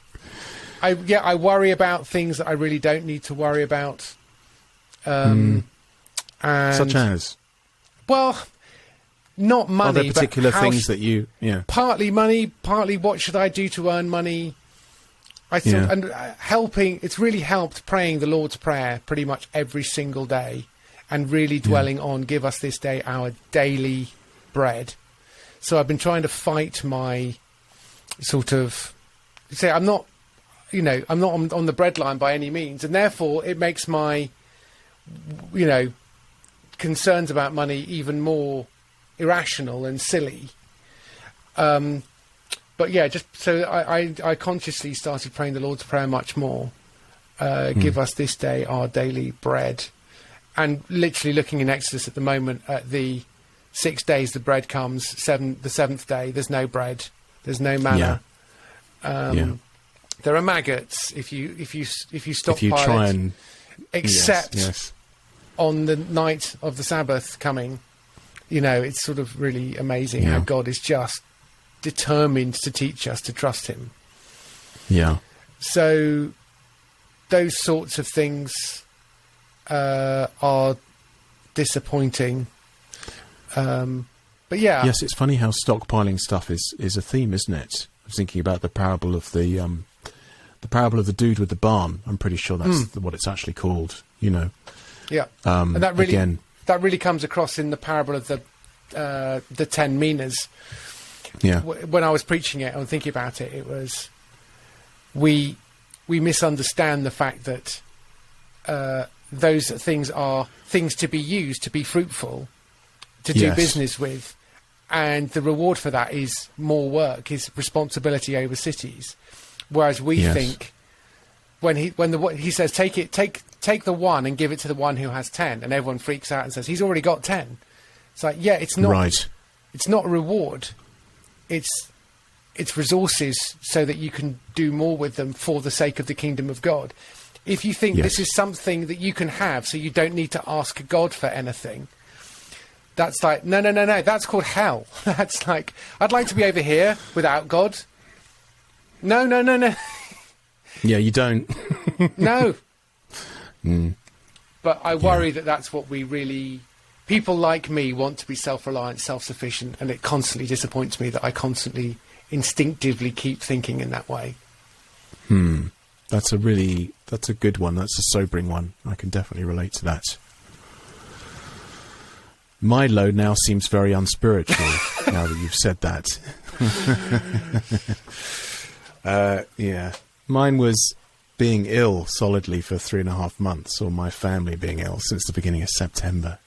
I worry about things that I really don't need to worry about. And such as? Well, not money. Are there particular things that you... Yeah. Partly money, partly what should I do to earn money. And helping, it's really helped praying the Lord's Prayer pretty much every single day and really dwelling on give us this day our daily bread. So I've been trying to fight my sort of... Say, I'm not on the breadline by any means, and therefore it makes my, concerns about money even more irrational and silly. But yeah, just so I consciously started praying the Lord's Prayer much more. Give us this day our daily bread. And literally looking in Exodus at the moment at the 6 days the bread comes, the seventh day there's no bread, there's no manna. There are maggots if you stockpile it, except on the night of the Sabbath coming. It's sort of really amazing how God is just determined to teach us to trust him. Yeah. So those sorts of things are disappointing. But yeah. Yes, it's funny how stockpiling stuff is a theme, isn't it? I was thinking about the parable of the dude with the barn. I'm pretty sure that's what it's actually called, Yeah. And that really comes across in the parable of the 10 minas. Yeah. When I was preaching it and thinking about it, it was we misunderstand the fact that those things are things to be used to be fruitful, to do business with, and the reward for that is more work, is responsibility over cities. Whereas we think when he says take the one and give it to the one who has 10, and everyone freaks out and says he's already got 10. It's like it's not right. It's not a reward. It's resources so that you can do more with them for the sake of the kingdom of God. If you think this is something that you can have so you don't need to ask God for anything, that's like, no, that's called hell. That's like, I'd like to be over here without God. No. Yeah, you don't. No. But I worry that that's what we really... People like me want to be self-reliant, self-sufficient, and it constantly disappoints me that I constantly, instinctively keep thinking in that way. That's a good one. That's a sobering one. I can definitely relate to that. My load now seems very unspiritual, now that you've said that. Mine was being ill solidly for 3.5 months, or my family being ill since the beginning of September.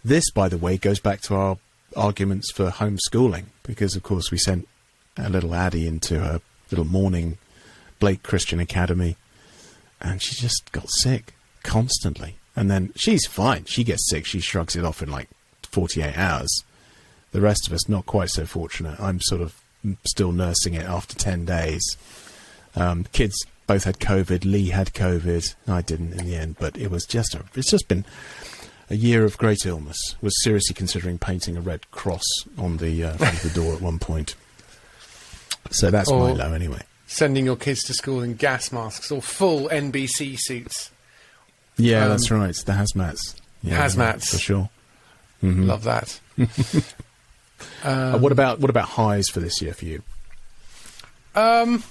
This, by the way, goes back to our arguments for homeschooling, because, of course, we sent a little Addie into her little morning Blake Christian Academy, and she just got sick constantly. And then she's fine. She gets sick. She shrugs it off in like 48 hours. The rest of us, not quite so fortunate. I'm sort of still nursing it after 10 days. Kids both had COVID. Lee had COVID. I didn't in the end, but it's just been a year of great illness. Was seriously considering painting a red cross on the front of the door at one point. So that's my low anyway. Sending your kids to school in gas masks or full NBC suits. Yeah, that's right. The hazmats. Yeah, hazmats. for sure. Love that. What about highs for this year for you? I've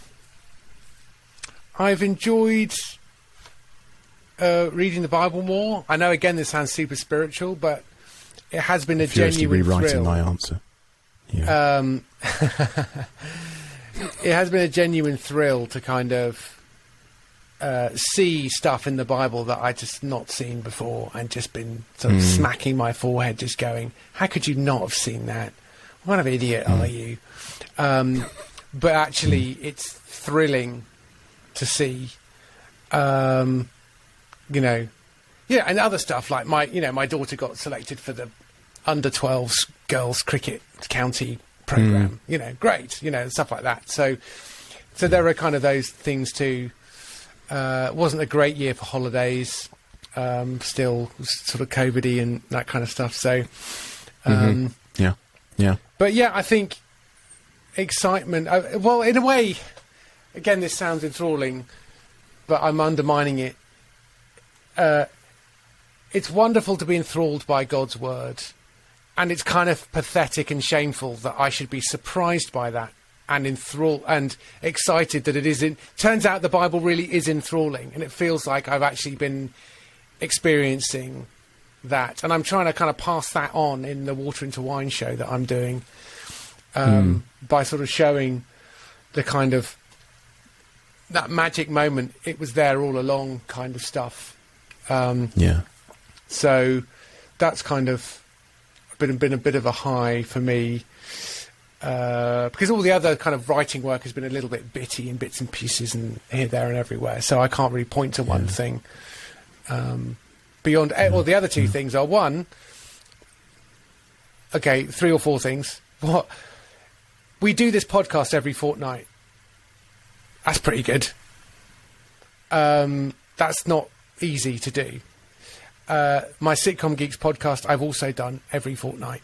enjoyed reading the Bible more. I know, again, this sounds super spiritual, but it has been a genuine rewriting thrill. my answer. Yeah. It has been a genuine thrill to kind of see stuff in the Bible that I just not seen before, and just been sort of smacking my forehead, just going, "How could you not have seen that? What kind of idiot are you?" But actually, it's thrilling to see. And other stuff like my daughter got selected for the under 12s girls cricket county program. Great. Stuff like that. So there are kind of those things too. It wasn't a great year for holidays. Still sort of COVID-y and that kind of stuff. So, yeah. But yeah, I think excitement. Well, in a way, again, this sounds enthralling, but I'm undermining it. It's wonderful to be enthralled by God's word, and it's kind of pathetic and shameful that I should be surprised by that and enthralled and excited that it is. Turns out the Bible really is enthralling, and it feels like I've actually been experiencing that, and I'm trying to kind of pass that on in the Water into Wine show that I'm doing, by sort of showing the kind of that magic moment. It was there all along, kind of stuff. So that's kind of been a bit of a high for me, because all the other kind of writing work has been a little bit bitty in bits and pieces and here, there, and everywhere. So I can't really point to one thing. Beyond, well, the other two things are, one, okay, 3 or 4 things. What we do this podcast every fortnight. That's pretty good. That's not easy to do. My Sitcom Geeks podcast I've also done every fortnight,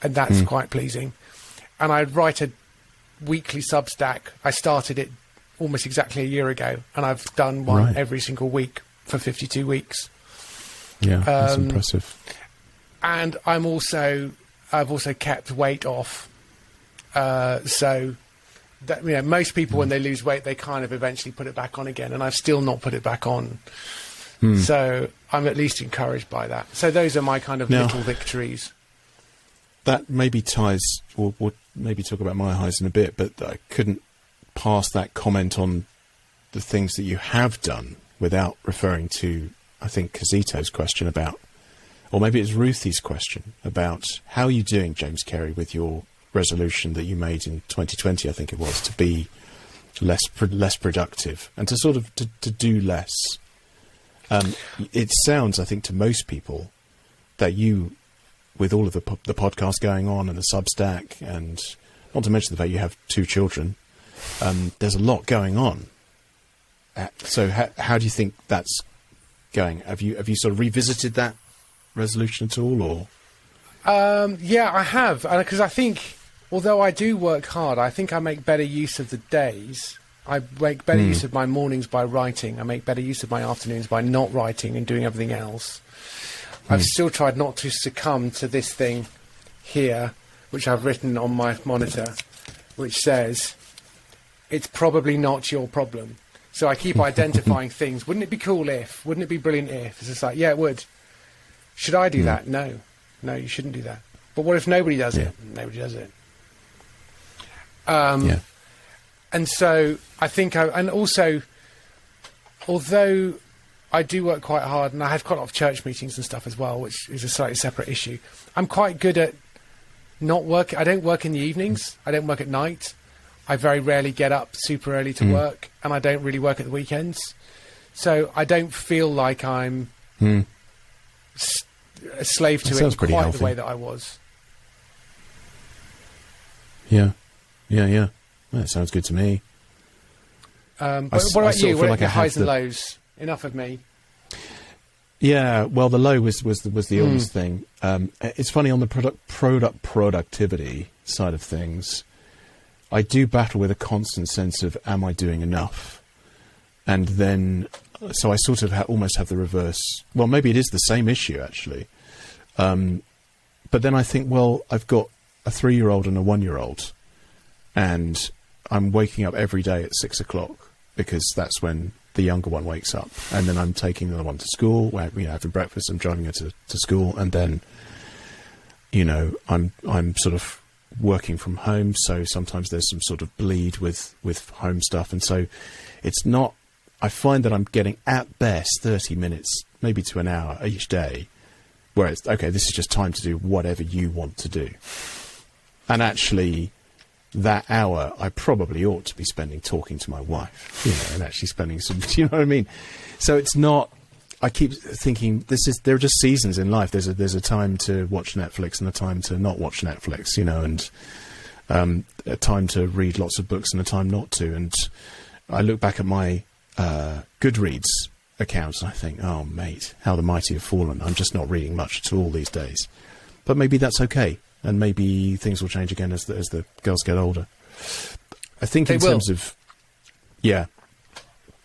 and that's quite pleasing. And I write a weekly Substack. I started it almost exactly a year ago, and I've done one every single week for 52 weeks. Yeah, that's impressive. And I've also kept weight off. So that, most people when they lose weight, they kind of eventually put it back on again, and I've still not put it back on. So I'm at least encouraged by that. So those are my kind of little victories. That maybe ties, we'll maybe talk about my highs in a bit, but I couldn't pass that comment on the things that you have done without referring to, I think, Casito's question about, or maybe it's Ruthie's question about, how are you doing, James Cary, with your resolution that you made in 2020, I think it was, to be less productive and to sort of to do less. It sounds, I think, to most people that you, with all of the podcast going on and the Substack, and not to mention the fact you have 2 children, there's a lot going on. So how do you think that's going? Have you sort of revisited that resolution at all, or? Yeah, I have, because I think, although I do work hard, I think I make better use of the days. I make better use of my mornings by writing. I make better use of my afternoons by not writing and doing everything else. I've still tried not to succumb to this thing here, which I've written on my monitor, which says, "It's probably not your problem." So I keep identifying things. Wouldn't it be cool if? Wouldn't it be brilliant if? It's just like, yeah, it would. Should I do that? No, you shouldn't do that. But what if nobody does it? Nobody does it. And so I think, and also, although I do work quite hard, and I have quite a lot of church meetings and stuff as well, which is a slightly separate issue, I'm quite good at not working. I don't work in the evenings. I don't work at night. I very rarely get up super early to work, and I don't really work at the weekends. So I don't feel like I'm a slave to it quite the way that I was. Yeah. That sounds good to me. But what about you? What are your highs and lows? Enough of me. Yeah, well, the low was the illness thing. It's funny, on the productivity side of things, I do battle with a constant sense of, am I doing enough? And then, so I sort of almost have the reverse. Well, maybe it is the same issue, actually. but then I think, well, I've got a 3-year-old and a 1-year-old, and I'm waking up every day at 6 o'clock because that's when the younger one wakes up, and then I'm taking the other one to school, where, you know, having breakfast, I'm driving her to school, and then, you know, I'm sort of working from home, so sometimes there's some sort of bleed with home stuff, and so it's not, I find that I'm getting at best 30 minutes, maybe to an hour each day, where it's, okay, this is just time to do whatever you want to do. And actually, that hour I probably ought to be spending talking to my wife, you know, and actually spending some, you know what I mean? So it's not, I keep thinking there are just seasons in life. There's a time to watch Netflix and a time to not watch Netflix, you know, and a time to read lots of books and a time not to. And I look back at my Goodreads accounts and I think, oh mate, how the mighty have fallen. I'm just not reading much at all these days. But maybe that's okay. And maybe things will change again as the girls get older. I think in terms of, yeah,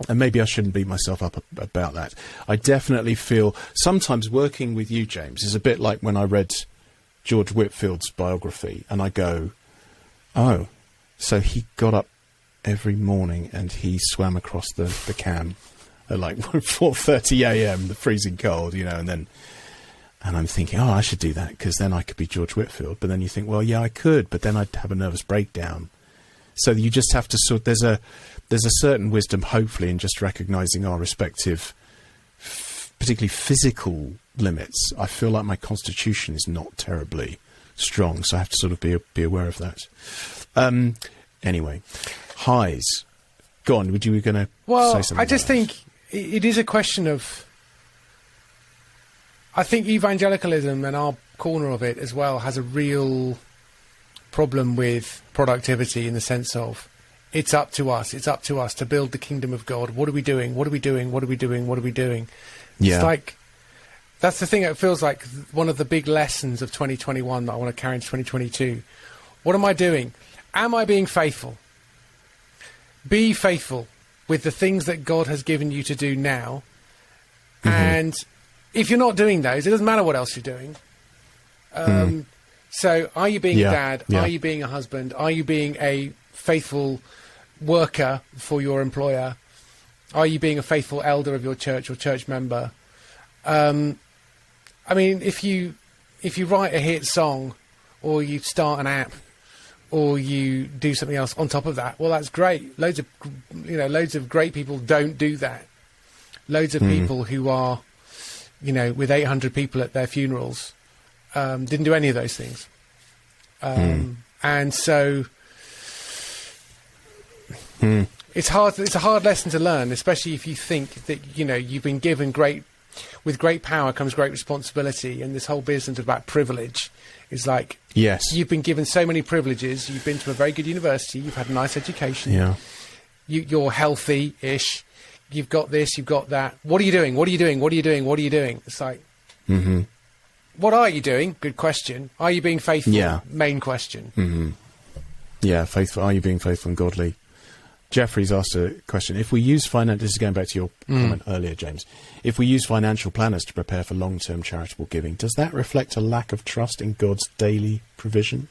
and maybe I shouldn't beat myself up about that. I definitely feel sometimes working with you, James, is a bit like when I read George Whitfield's biography and I go, oh, so he got up every morning and he swam across the Cam at like 4:30 a.m, the freezing cold, you know, and I'm thinking, oh, I should do that because then I could be George Whitfield. But then you think, well, yeah, I could, but then I'd have a nervous breakdown. So you just have to there's a certain wisdom, hopefully, in just recognising our respective, particularly physical limits. I feel like my constitution is not terribly strong, so I have to sort of be aware of that. Anyway, highs. Go on, you were going to say something? I just think it is a question of, I think evangelicalism and our corner of it as well has a real problem with productivity in the sense of it's up to us to build the kingdom of God. What are we doing? What are we doing? What are we doing? What are we doing? Yeah. It's like, that's the thing that feels like one of the big lessons of 2021 that I want to carry into 2022. What am I doing? Am I being faithful? Be faithful with the things that God has given you to do now. Mm-hmm. And if you're not doing those, it doesn't matter what else you're doing. So are you being a dad? Yeah. Are you being a husband? Are you being a faithful worker for your employer? Are you being a faithful elder of your church or church member? I mean, if you write a hit song or you start an app or you do something else on top of that, well, that's great. Loads of great people don't do that. Loads of people who are, you know, with 800 people at their funerals, didn't do any of those things. And so it's hard. It's a hard lesson to learn, especially if you think that, you know, you've been given with great power comes great responsibility. And this whole business about privilege is like, yes, you've been given so many privileges. You've been to a very good university. You've had a nice education. Yeah. You're healthy-ish. You've got this, you've got that. What are you doing? What are you doing? What are you doing? What are you doing? It's like, what are you doing? Good question. Are you being faithful? Yeah. Main question. Mm-hmm. Yeah, faithful. Are you being faithful and godly? Jeffrey's asked a question. If we use this is going back to your comment earlier, James. If we use financial planners to prepare for long-term charitable giving, does that reflect a lack of trust in God's daily provision?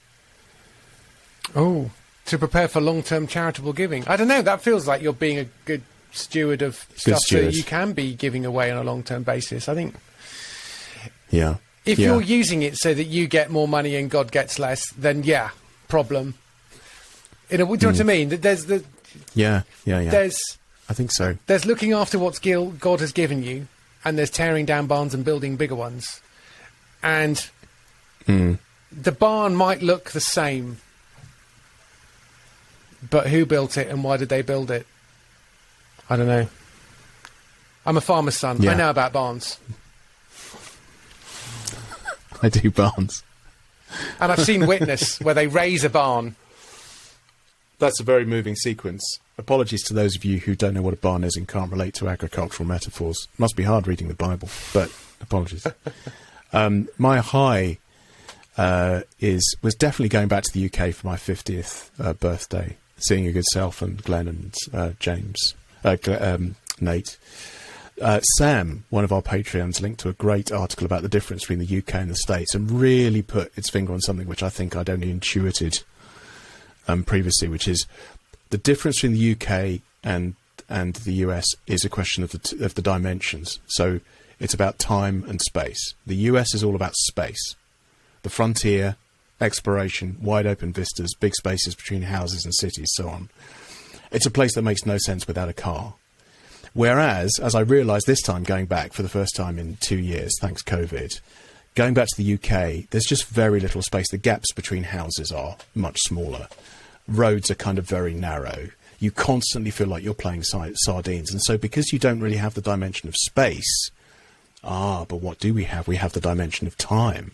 Oh, to prepare for long-term charitable giving. I don't know. That feels like you're being a good steward of stuff so that you can be giving away on a long-term basis. I think. Yeah. If you're using it so that you get more money and God gets less, then problem. Do you know what I mean? There's the. Yeah. There's. I think so. There's looking after what God has given you, and there's tearing down barns and building bigger ones, and the barn might look the same, but who built it and why did they build it? I don't know. I'm a farmer's son. Yeah. I know about barns. I do barns. And I've seen Witness, where they raise a barn. That's a very moving sequence. Apologies to those of you who don't know what a barn is and can't relate to agricultural metaphors. Must be hard reading the Bible, but apologies. My high was definitely going back to the UK for my 50th birthday, seeing your good self and Glenn and James, Nate. Sam, one of our Patreons, linked to a great article about the difference between the UK and the States, and really put its finger on something which I think I'd only intuited previously, which is the difference between the UK and the US is a question of the dimensions. So it's about time and space. The US is all about space, the frontier, exploration, wide open vistas, big spaces between houses and cities, so on. It's a place that makes no sense without a car. Whereas, as I realised this time, going back for the first time in 2 years, thanks COVID, going back to the UK, there's just very little space. The gaps between houses are much smaller. Roads are kind of very narrow. You constantly feel like you're playing sardines. And so because you don't really have the dimension of space, but what do we have? We have the dimension of time.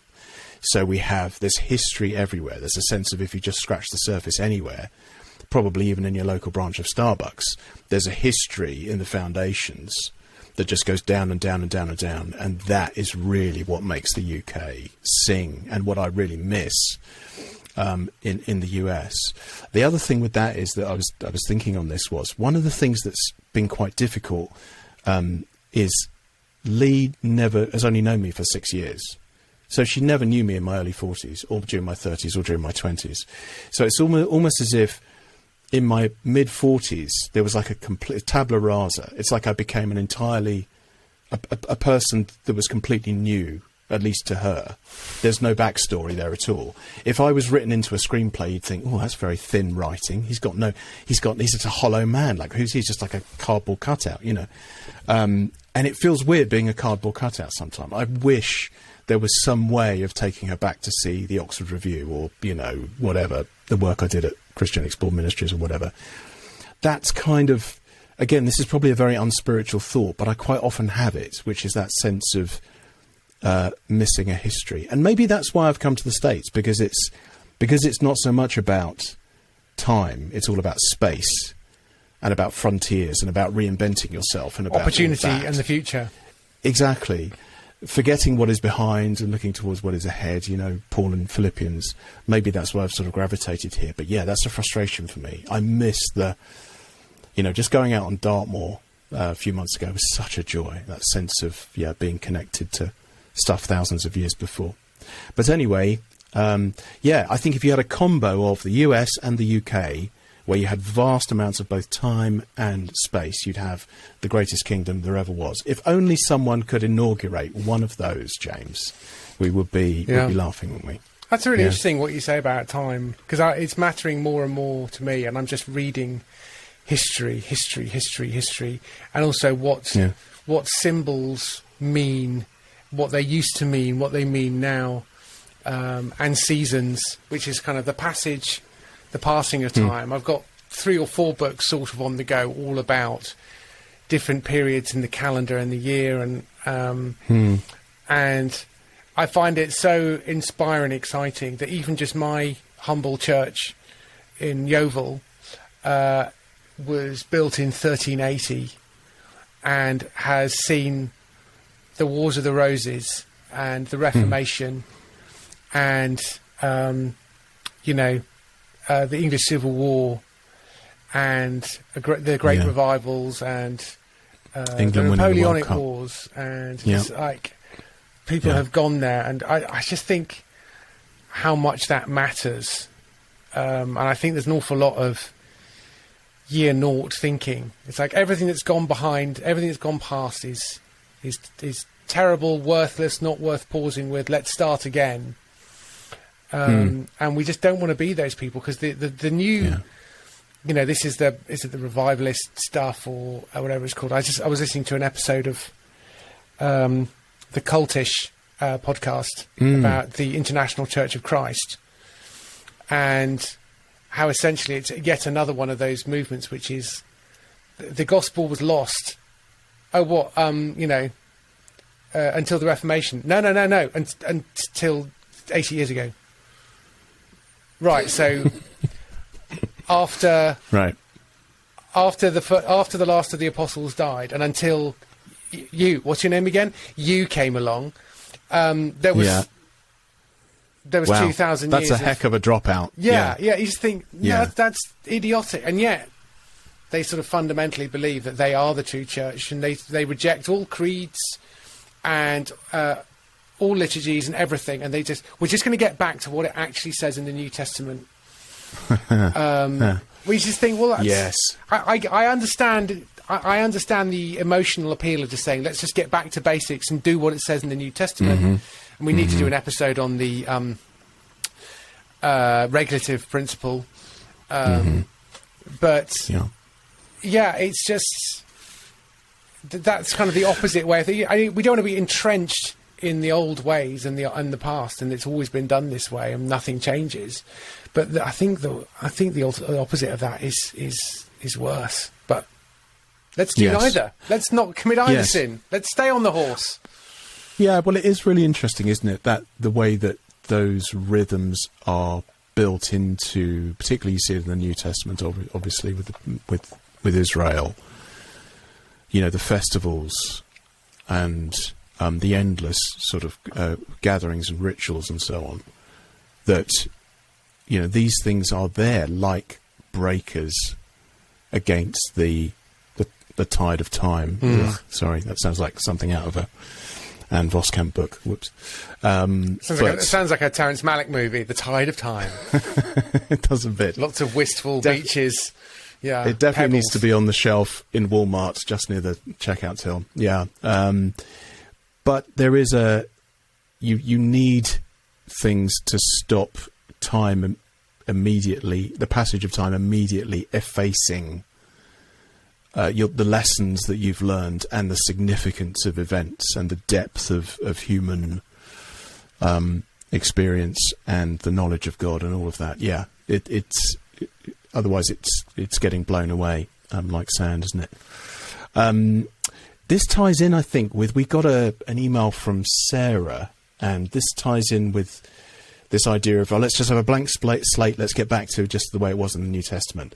So there's history everywhere. There's a sense of if you just scratch the surface anywhere, probably even in your local branch of Starbucks, there's a history in the foundations that just goes down and down and down and down. And that is really what makes the UK sing, and what I really miss in the US. The other thing with that is that I was thinking on this was, one of the things that's been quite difficult is Lee has only known me for 6 years. So she never knew me in my early 40s or during my 30s or during my 20s. So it's almost as if in my mid-40s, there was like a complete tabula rasa. It's like I became an entirely, a person that was completely new, at least to her. There's no backstory there at all. If I was written into a screenplay, you'd think, oh, that's very thin writing. He's just a hollow man. Like, he's just like a cardboard cutout, you know. And it feels weird being a cardboard cutout sometimes. I wish there was some way of taking her back to see the Oxford Review or, you know, whatever, the work I did at Christian Explored Ministries or whatever. That's kind of, again, this is probably a very unspiritual thought, but I quite often have it, which is that sense of missing a history. And maybe that's why I've come to the States, because it's not so much about time, it's all about space and about frontiers and about reinventing yourself and about opportunity and the future. Exactly. Forgetting what is behind and looking towards what is ahead, you know, Paul and Philippians. Maybe that's why I've sort of gravitated here. But yeah, that's a frustration for me. I miss just going out on Dartmoor a few months ago was such a joy. That sense of, being connected to stuff thousands of years before. But anyway, I think if you had a combo of the US and the UK, where you had vast amounts of both time and space, you'd have the greatest kingdom there ever was. If only someone could inaugurate one of those, James, we would be laughing, wouldn't we? That's really interesting what you say about time, because it's mattering more and more to me, and I'm just reading history, and also what symbols mean, what they used to mean, what they mean now, and seasons, which is kind of the passing of time. I've got 3 or 4 books sort of on the go, all about different periods in the calendar and the year, and I find it so inspiring, exciting, that even just my humble church in Yeovil was built in 1380 and has seen the Wars of the Roses and the Reformation and the English Civil War and the Great Revivals and the Napoleonic Wars, and it's like people have gone there, and I just think how much that matters, and I think there's an awful lot of year naught thinking. It's like everything that's gone behind, everything that's gone past is terrible, worthless, not worth pausing with. Let's start again. And we just don't want to be those people, because the new, this is the revivalist stuff or whatever it's called. I was listening to an episode of the Cultish podcast about the International Church of Christ, and how essentially it's yet another one of those movements, which is the gospel was lost. Until the Reformation. No. Until 80 years ago. Right, so after the last of the apostles died, and until what's your name again? You came along. There was 2,000 years. That's a heck of a dropout. Yeah. You just think that's idiotic, and yet they sort of fundamentally believe that they are the true church, and they reject all creeds and all liturgies and everything, and we're just going to get back to what it actually says in the New Testament. We just think, well, that's, yes, I understand. I understand the emotional appeal of just saying, let's just get back to basics and do what it says in the New Testament. And we need to do an episode on the regulative principle. But yeah, it's just that's kind of the opposite way of thinking. I mean, we don't want to be entrenched in the old ways and the past, and it's always been done this way, and nothing changes. But I think the opposite of that is worse. But let's do neither. Let's not commit either sin. Let's stay on the horse. Yeah, well, it is really interesting, isn't it, that the way that those rhythms are built into, particularly you see it in the New Testament, obviously with Israel, the festivals and the endless sort of gatherings and rituals and so on, that these things are there like breakers against the tide of time. Ugh, sorry, that sounds like something out of a Anne Voskamp book. Whoops. Sounds like a Terrence Malick movie, The Tide of Time. It does a bit. Lots of wistful beaches. Yeah, it definitely pebbles. needs to be on the shelf in Walmart, just near the checkout till. Yeah. But there is you need things to stop time immediately, the passage of time immediately effacing the lessons that you've learned and the significance of events and the depth of human experience and the knowledge of God and all of that. Yeah, otherwise it's getting blown away like sand, isn't it? This ties in, I think, with we got an email from Sarah, and this ties in with this idea of let's just have a blank slate. Let's get back to just the way it was in the New Testament.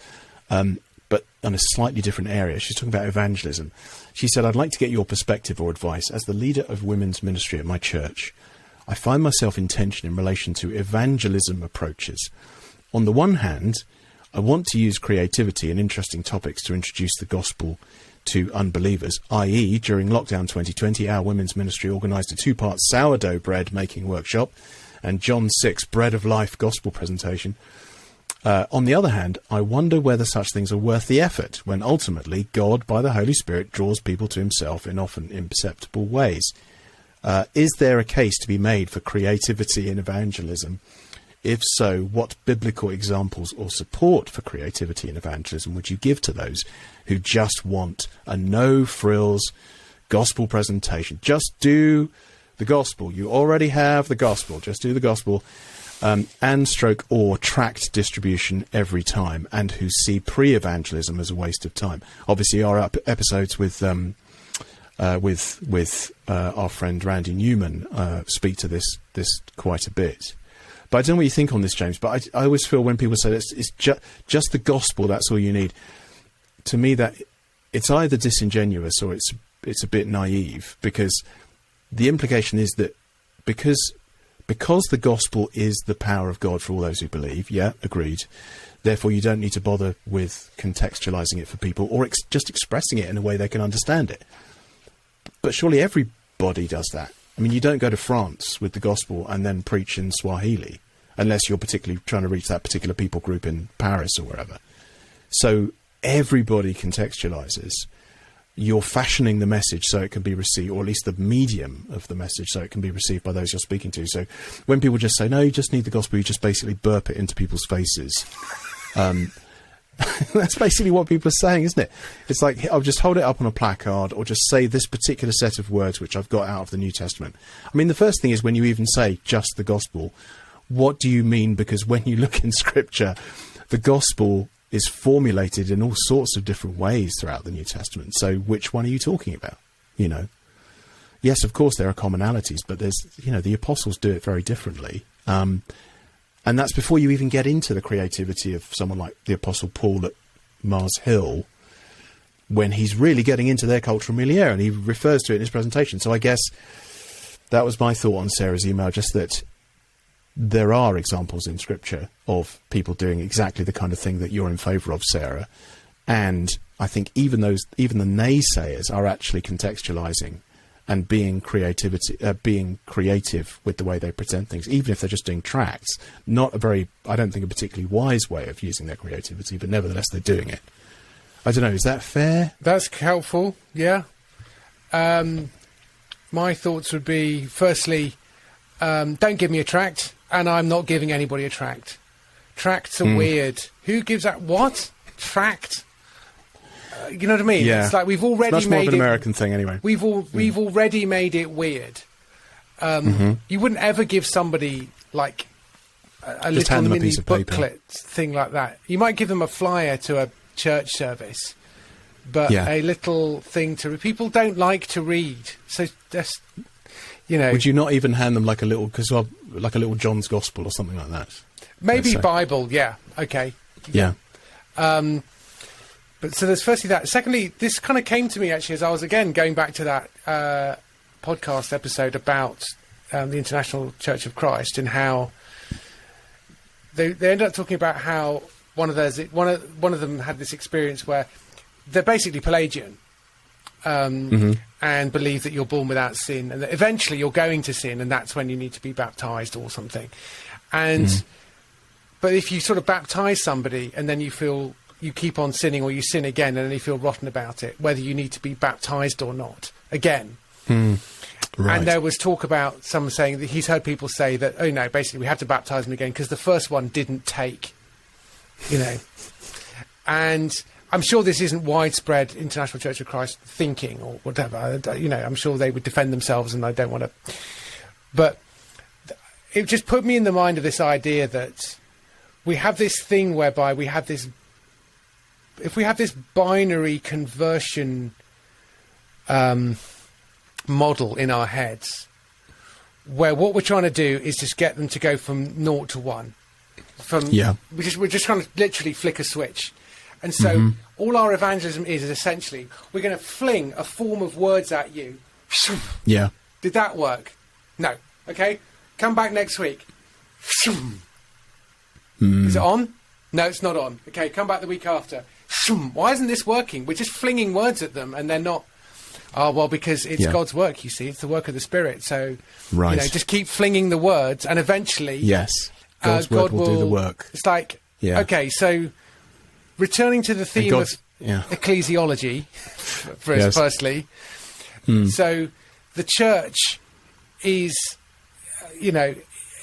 But on a slightly different area. She's talking about evangelism. She said, I'd like to get your perspective or advice. As the leader of women's ministry at my church, I find myself in tension in relation to evangelism approaches. On the one hand, I want to use creativity and interesting topics to introduce the gospel to unbelievers, i.e. during lockdown 2020, our women's ministry organised a 2-part sourdough bread making workshop and John 6 bread of life gospel presentation. On the other hand, I wonder whether such things are worth the effort when ultimately God, by the Holy Spirit, draws people to himself in often imperceptible ways. Is there a case to be made for creativity in evangelism? If so, what biblical examples or support for creativity in evangelism would you give to those who just want a no-frills gospel presentation? Just do the gospel. You already have the gospel. Just do the gospel. Or tract distribution every time, and who see pre-evangelism as a waste of time. Obviously, our episodes with our friend Randy Newman speak to this quite a bit. But I don't know what you think on this, James. But I always feel when people say it's just the gospel, that's all you need. To me, that it's either disingenuous or it's a bit naive, because the implication is that because the gospel is the power of God for all those who believe, yeah, agreed, therefore you don't need to bother with contextualizing it for people or just expressing it in a way they can understand it. But surely everybody does that. I mean, you don't go to France with the gospel and then preach in Swahili, unless you're particularly trying to reach that particular people group in Paris or wherever. So everybody contextualizes. You're fashioning the message so it can be received, or at least the medium of the message so it can be received by those you're speaking to. So when people just say, no, you just need the gospel, you just basically burp it into people's faces. That's basically what people are saying, isn't it? It's like, I'll just hold it up on a placard or just say this particular set of words which I've got out of the New Testament. I mean, the first thing is when you even say just the gospel, what do you mean? Because when you look in Scripture, the gospel is formulated in all sorts of different ways throughout the New Testament. So which one are you talking about? Yes, of course there are commonalities, but there's, the apostles do it very differently. And that's before you even get into the creativity of someone like the Apostle Paul at Mars Hill, when he's really getting into their cultural milieu, and he refers to it in his presentation. So I guess that was my thought on Sarah's email, just that there are examples in Scripture of people doing exactly the kind of thing that you're in favour of, Sarah, And I think even the naysayers are actually contextualizing and being creative with the way they present things, even if they're just doing tracts. Not a very, I don't think, a particularly wise way of using their creativity, but nevertheless they're doing it. I don't know, is that fair? That's helpful, yeah. My thoughts would be, firstly, don't give me a tract, and I'm not giving anybody a tract. Tracts are weird. Who gives that? What? Tract? You know what I mean? Yeah. It's like we've already much made more of an it, American thing anyway. We've already made it weird. You wouldn't ever give somebody like a just little hand them a mini piece of paper. booklet thing like that. You might give them a flyer to a church service, but a little thing to people don't like to read. So just, you know, would you not even hand them like a little John's Gospel or something like that? Maybe Bible, yeah, okay, yeah. But so there's firstly that. Secondly, this kind of came to me actually as I was again going back to that podcast episode about the International Church of Christ, and how they ended up talking about how one of them had this experience where they're basically Pelagian and believe that you're born without sin, and that eventually you're going to sin, and that's when you need to be baptized or something. And but if you sort of baptize somebody and then you feel you keep on sinning, or you sin again and then you feel rotten about it, whether you need to be baptized or not again. Right. And there was talk about someone saying that he's heard people say that, oh no, basically we have to baptize them again because the first one didn't take, you know. And I'm sure this isn't widespread International Church of Christ thinking or whatever. You know, I'm sure they would defend themselves, and I don't want to. But it just put me in the mind of this idea that we have this thing whereby we have this. If we have this binary conversion model in our heads, where what we're trying to do is just get them to go from 0 to 1, we're just trying to literally flick a switch, and so all our evangelism is essentially we're going to fling a form of words at you. Yeah. Did that work? No. Okay. Come back next week. Is it on? No, it's not on. Okay. Come back the week after. Why isn't this working? We're just flinging words at them, and they're not. Oh, well, because it's God's work, you see. It's the work of the Spirit. So, you know, just keep flinging the words, and eventually... Yes, God's word will do the work. It's like, okay, so returning to the theme of ecclesiology, firstly. So the church is, you know,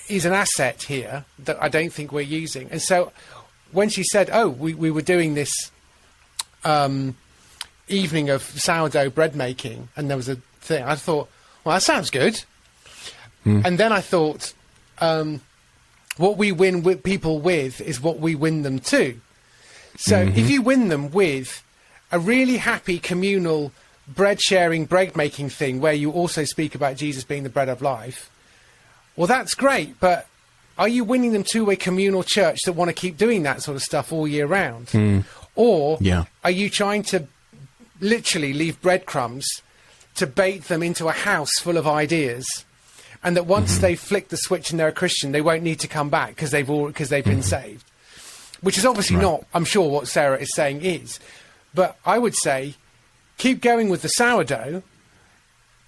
is an asset here that I don't think we're using. And so when she said, oh, we were doing this... evening of sourdough bread making, and there was a thing, I thought, well, that sounds good. And then I thought, what we win with people with is what we win them to. So if you win them with a really happy communal bread sharing, bread making thing where you also speak about Jesus being the bread of life, well, that's great, but are you winning them to a communal church that want to keep doing that sort of stuff all year round? Or are you trying to literally leave breadcrumbs to bait them into a house full of ideas, and that once they flick the switch and they're a Christian, they won't need to come back because they've been saved? Which is obviously not, I'm sure, what Sarah is saying is. But I would say keep going with the sourdough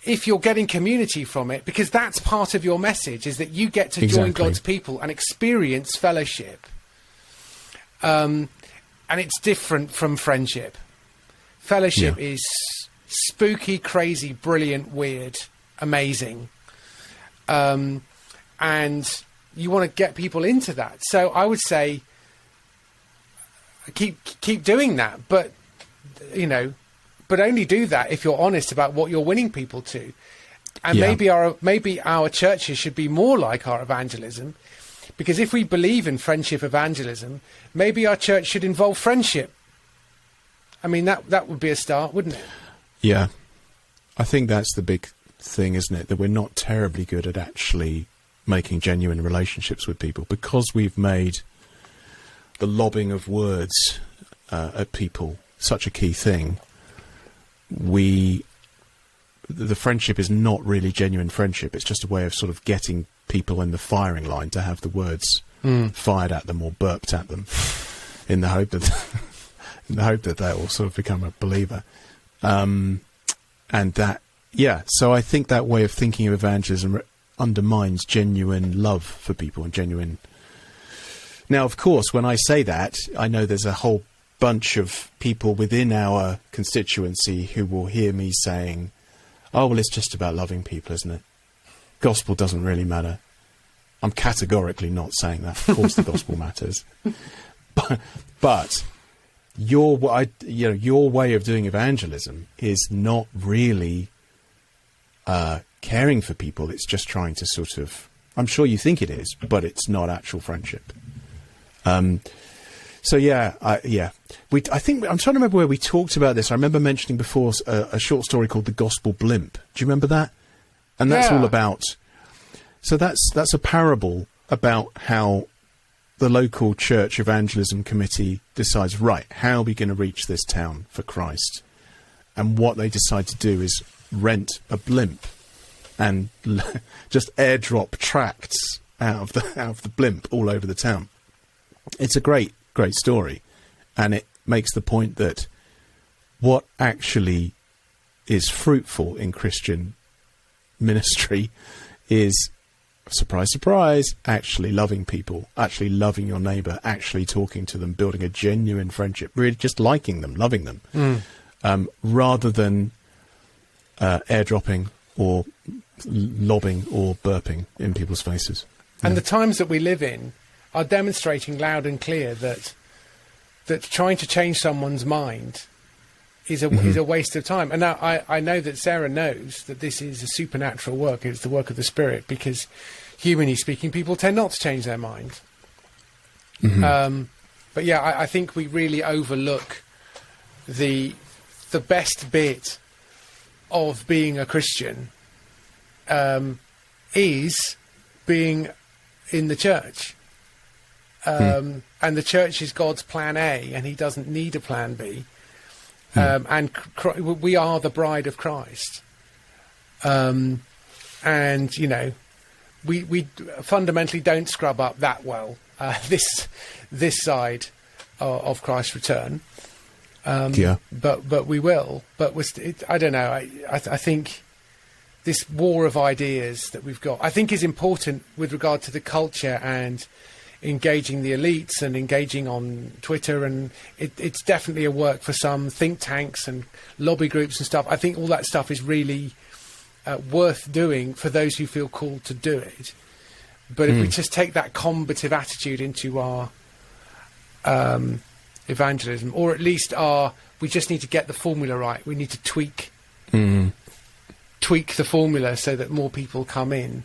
if you're getting community from it, because that's part of your message, is that you get to join God's people and experience fellowship. And it's different from friendship. Fellowship is spooky, crazy, brilliant, weird, amazing. And you want to get people into that. So I would say keep doing that, but, you know, but only do that if you're honest about what you're winning people to. And maybe our churches should be more like our evangelism, because if we believe in friendship evangelism, maybe our church should involve friendship. I mean, that would be a start, wouldn't it? Yeah. I think that's the big thing, isn't it? That we're not terribly good at actually making genuine relationships with people, because we've made the lobbing of words at people such a key thing. The friendship is not really genuine friendship. It's just a way of sort of getting people in the firing line to have the words fired at them or burped at them in the hope that... in the hope that will sort of become a believer. And that, so I think that way of thinking of evangelism undermines genuine love for people and genuine... Now, of course, when I say that, I know there's a whole bunch of people within our constituency who will hear me saying, oh, well, it's just about loving people, isn't it? Gospel doesn't really matter. I'm categorically not saying that. Of course the gospel matters. But your way of doing evangelism is not really caring for people. It's just trying to sort of... I'm sure you think it is, but it's not actual friendship. I think I'm trying to remember where we talked about this. I remember mentioning before a short story called The Gospel Blimp. Do you remember that? And that's all about... So that's a parable about how the local church evangelism committee decides, right, how are we going to reach this town for Christ? And what they decide to do is rent a blimp and just airdrop tracts out of the blimp all over the town. It's a great story, and it makes the point that what actually is fruitful in Christian ministry is, surprise, surprise, actually loving people, actually loving your neighbour, actually talking to them, building a genuine friendship, really just liking them, loving them, rather than airdropping or lobbing or burping in people's faces. And the times that we live in are demonstrating loud and clear that trying to change someone's mind is a waste of time. And now I know that Sarah knows that this is a supernatural work. It's the work of the Spirit, because humanly speaking, people tend not to change their mind. But yeah, I think we really overlook the best bit of being a Christian is being in the church. And the church is God's plan A, and he doesn't need a plan B. And we are the bride of Christ. And, you know, we fundamentally don't scrub up that well this side of Christ's return. But we will. But I don't know. I think this war of ideas that we've got, I think, is important with regard to the culture and engaging the elites and engaging on Twitter, and it's definitely a work for some think tanks and lobby groups and stuff. I think all that stuff is really worth doing for those who feel called to do it. But if we just take that combative attitude into our evangelism, or at least we just need to get the formula right. We need to tweak the formula so that more people come in.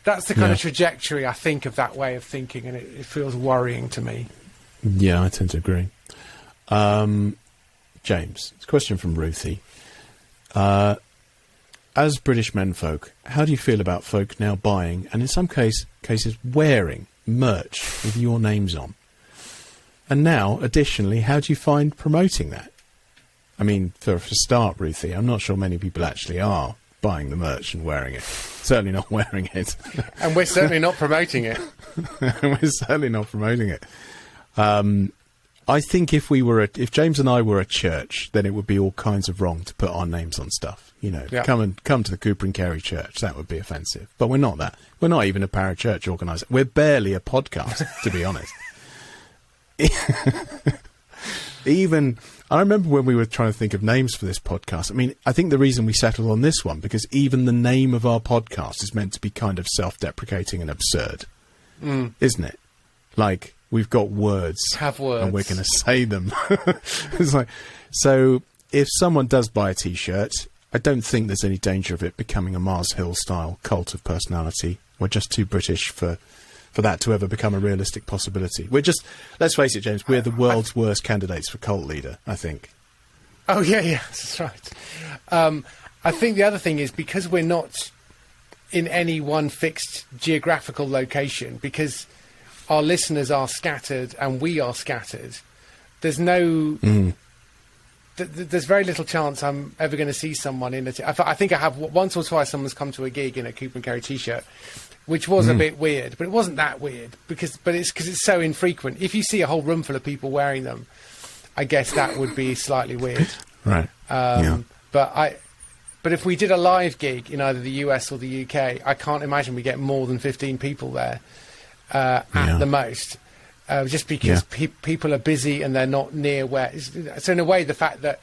That's the kind of trajectory, I think, of that way of thinking, and it feels worrying to me. Yeah, I tend to agree. James, it's a question from Ruthie. As British menfolk, how do you feel about folk now buying, and in some cases wearing, merch with your names on? And now, additionally, how do you find promoting that? I mean, for a start, Ruthie, I'm not sure many people actually are buying the merch and wearing it. Certainly not wearing it. And we're certainly not promoting it. We're certainly not promoting it. I think if James and I were a church, then it would be all kinds of wrong to put our names on stuff. You know, come to the Cooper Cary church. That would be offensive. But we're not that. We're not even a parachurch organiser. We're barely a podcast, to be honest. I remember when we were trying to think of names for this podcast. I mean, I think the reason we settled on this one, because even the name of our podcast is meant to be kind of self-deprecating and absurd, isn't it? Like, we've got words. Have words. And we're going to say them. It's like, so if someone does buy a T-shirt, I don't think there's any danger of it becoming a Mars Hill-style cult of personality. We're just too British for that to ever become a realistic possibility. Let's face it, James, we're the world's worst candidates for cult leader, I think. Oh, yeah, that's right. I think the other thing is, because we're not in any one fixed geographical location, because our listeners are scattered and we are scattered, there's no... There's very little chance I'm ever going to see someone in I think I have once or twice someone's come to a gig in a Cooper Cary T-shirt, which was a bit weird, but it wasn't that weird but it's because it's so infrequent. If you see a whole room full of people wearing them, I guess that would be slightly weird. Right. But if we did a live gig in either the US or the UK, I can't imagine we get more than 15 people there at the most, just because people are busy and they're not near where. So in a way, the fact that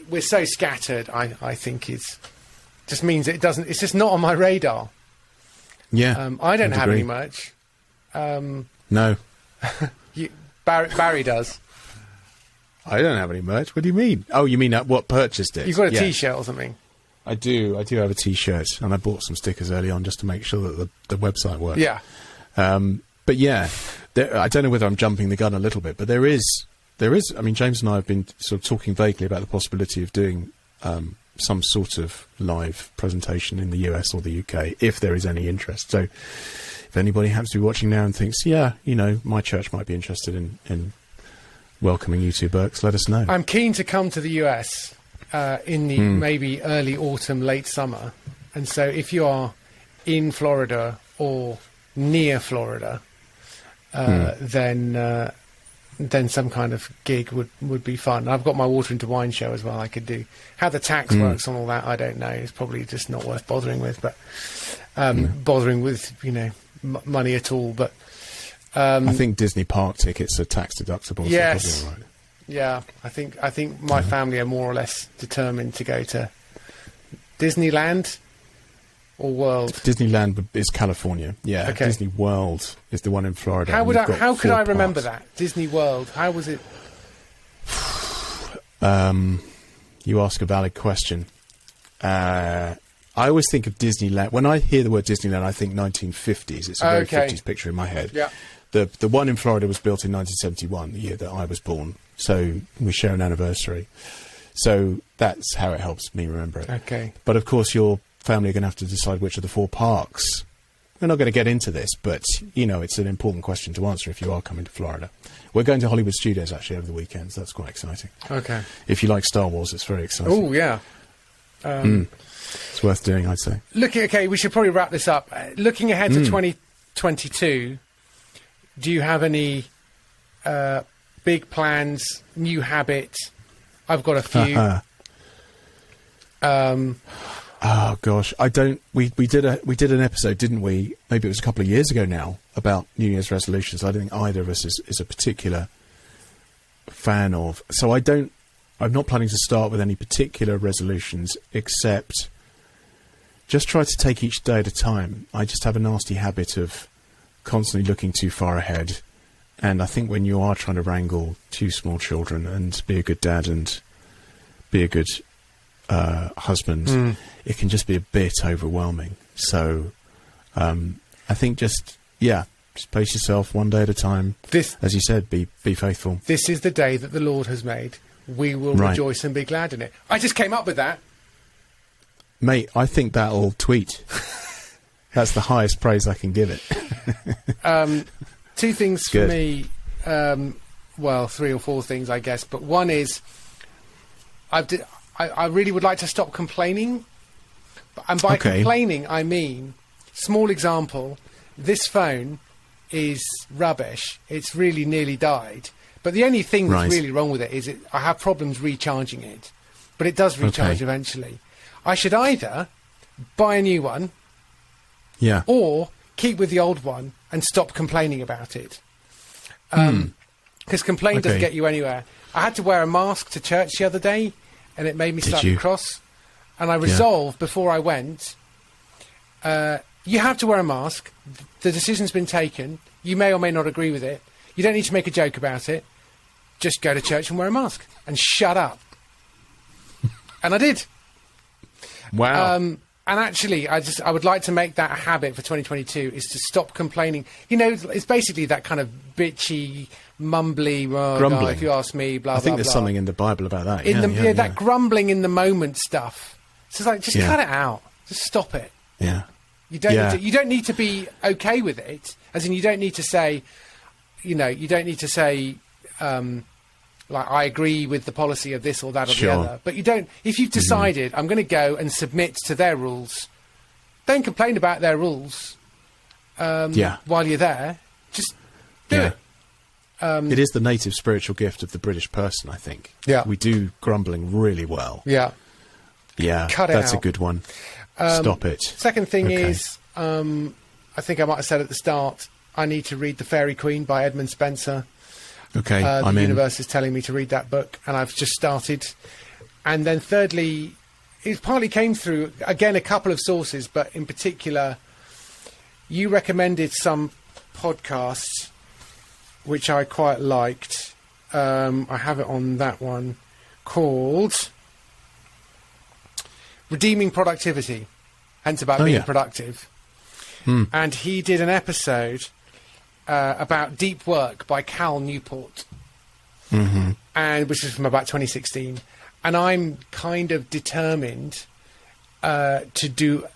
we're so scattered, I think, just means it doesn't. It's just not on my radar. Yeah, I don't have any merch. No, Barry does. I don't have any merch. What do you mean? Oh, you mean what purchased it? You've got a T-shirt or something? I do have a T-shirt, and I bought some stickers early on just to make sure that the website works. Yeah. But yeah, I don't know whether I'm jumping the gun a little bit, but there is. I mean, James and I have been sort of talking vaguely about the possibility of doing some sort of live presentation in the US or the UK, if there is any interest. So if anybody happens to be watching now and thinks, my church might be interested in welcoming you to Berks, let us know. I'm keen to come to the US in the maybe early autumn, late summer. And so if you are in Florida or near Florida, then some kind of gig would be fun. I've got my Water into Wine show as well I could do. How the tax works on all that, I don't know. It's probably just not worth bothering with, but bothering with, money at all. But I think Disney park tickets are tax deductible. Yes. So probably all right. Yeah, I think my family are more or less determined to go to Disneyland or World. Disneyland is California. Yeah. Okay. Disney World is the one in Florida. How could I remember that? Disney World. How was it? You ask a valid question. I always think of Disneyland. When I hear the word Disneyland, I think 1950s. It's a very 50s picture in my head. Yeah. The one in Florida was built in 1971, the year that I was born. So we share an anniversary. So that's how it helps me remember it. Okay. But of course, your family are going to have to decide which of the 4 parks. We're not going to get into this, but, it's an important question to answer if you are coming to Florida. We're going to Hollywood Studios, actually, over the weekend, so that's quite exciting. Okay. If you like Star Wars, it's very exciting. Oh, yeah. It's worth doing, I'd say. We should probably wrap this up. Looking ahead to 2022, do you have any big plans, new habits? I've got a few. Oh gosh, I don't. We did an episode, didn't we? Maybe it was a couple of years ago now, about New Year's resolutions. I don't think either of us is a particular fan of. So I'm not planning to start with any particular resolutions, except just try to take each day at a time. I just have a nasty habit of constantly looking too far ahead, and I think when you are trying to wrangle 2 small children and be a good dad and be a good husband, it can just be a bit overwhelming. So I think just pace yourself one day at a time. As you said, be faithful. This is the day that the Lord has made. We will rejoice and be glad in it. I just came up with that. Mate, I think that'll tweet. That's the highest praise I can give it. 2 things for me. 3 or 4 things, I guess. But one is, I really would like to stop complaining. And by complaining, I mean, small example, this phone is rubbish. It's really nearly died. But the only thing that's really wrong with it is I have problems recharging it. But it does recharge eventually. I should either buy a new one, or keep with the old one and stop complaining about it. Because complaining doesn't get you anywhere. I had to wear a mask to church the other day, and it made me slightly cross. And I resolved before I went, you have to wear a mask. The decision's been taken. You may or may not agree with it. You don't need to make a joke about it. Just go to church and wear a mask and shut up. And I did. Wow. And actually, I would like to make that a habit for 2022, is to stop complaining. It's basically that kind of bitchy, mumbly, grumbling. If you ask me, blah, blah, blah. I think there's something in the Bible about that. That grumbling in the moment stuff. It's just like, just cut it out. Just stop it. Yeah. You don't need to be okay with it. As in, you don't need to say, you don't need to say, like, I agree with the policy of this or that or the other. But you don't. If you've decided, I'm going to go and submit to their rules, don't complain about their rules while you're there. Just do it. It is the native spiritual gift of the British person, I think. Yeah. We do grumbling really well. Yeah. Yeah, Cut it that's out. a good one. Stop it. Second thing is, I think I might have said at the start, I need to read The Fairy Queen by Edmund Spenser. Okay, The I'm in. universe is telling me to read that book, and I've just started. And then thirdly, it partly came through, again, a couple of sources, but in particular, you recommended some podcasts which I quite liked. I have it on that one, called Redeeming Productivity, hence about being productive. And he did an episode about Deep Work by Cal Newport, and which is from about 2016. And I'm kind of determined to do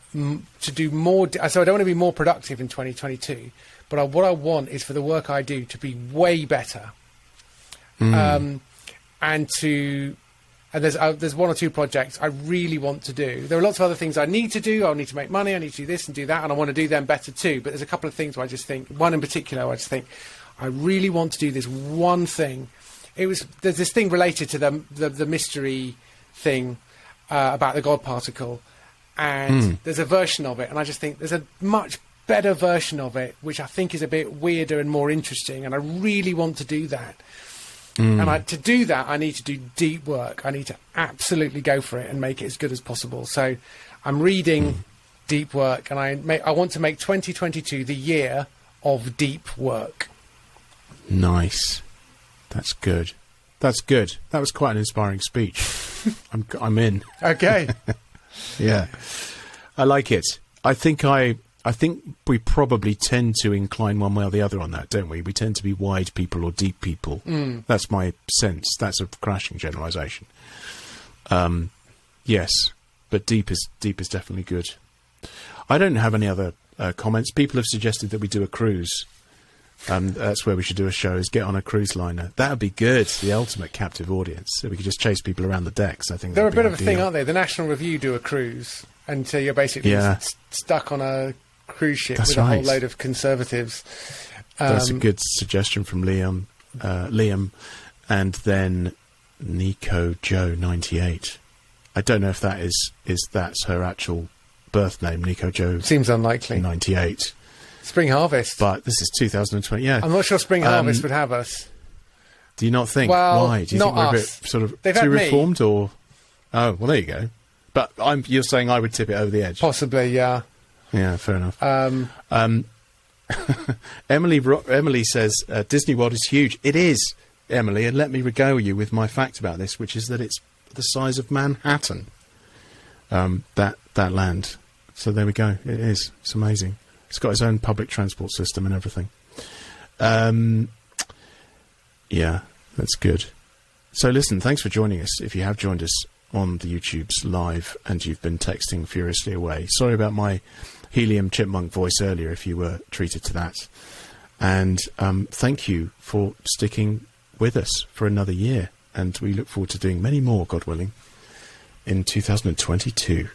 more. So I don't want to be more productive in 2022, but what I want is for the work I do to be way better. And there's one or two projects I really want to do. There are lots of other things I need to do. I need to make money. I need to do this and do that, and I want to do them better too. But there's a couple of things where I just think, one in particular, I just think I really want to do this one thing. There's this thing related to the mystery thing about the God particle, and there's a version of it, and I just think there's a much better version of it, which I think is a bit weirder and more interesting, and I really want to do that. And to do that, I need to do deep work. I need to absolutely go for it and make it as good as possible. So I'm reading Deep Work, and I want to make 2022 the year of deep work. Nice. That's good. That's good. That was quite an inspiring speech. I'm in. Okay. Yeah. I like it. I think we probably tend to incline one way or the other on that, don't we? We tend to be wide people or deep people. That's my sense. That's a crashing generalisation. Yes, but deep is definitely good. I don't have any other comments. People have suggested that we do a cruise. That's where we should do a show, is get on a cruise liner. That would be good. The ultimate captive audience. So we could just chase people around the decks. I think they're a bit of a thing, aren't they? The National Review do a cruise, and so you're basically stuck on a cruise ship with a whole load of conservatives. That's a good suggestion from Liam. And then Nico Joe 98. I don't know if that's her actual birth name, Nico Joe. Seems unlikely. 98. Spring Harvest. But this is 2020, yeah. I'm not sure Spring Harvest would have us. Do you not think? Well, why? Do you think we're a bit sort of They've too had reformed, or? Oh, well, there you go. But you're saying I would tip it over the edge? Possibly, yeah. Yeah, fair enough. Emily says, Disney World is huge. It is, Emily, and let me regale you with my fact about this, which is that it's the size of Manhattan, that land. So there we go. It is. It's amazing. It's got its own public transport system and everything. Yeah, that's good. So listen, thanks for joining us. If you have joined us on the YouTube's live and you've been texting furiously away, sorry about my helium chipmunk voice earlier if you were treated to that. And thank you for sticking with us for another year. And we look forward to doing many more, God willing, in 2022.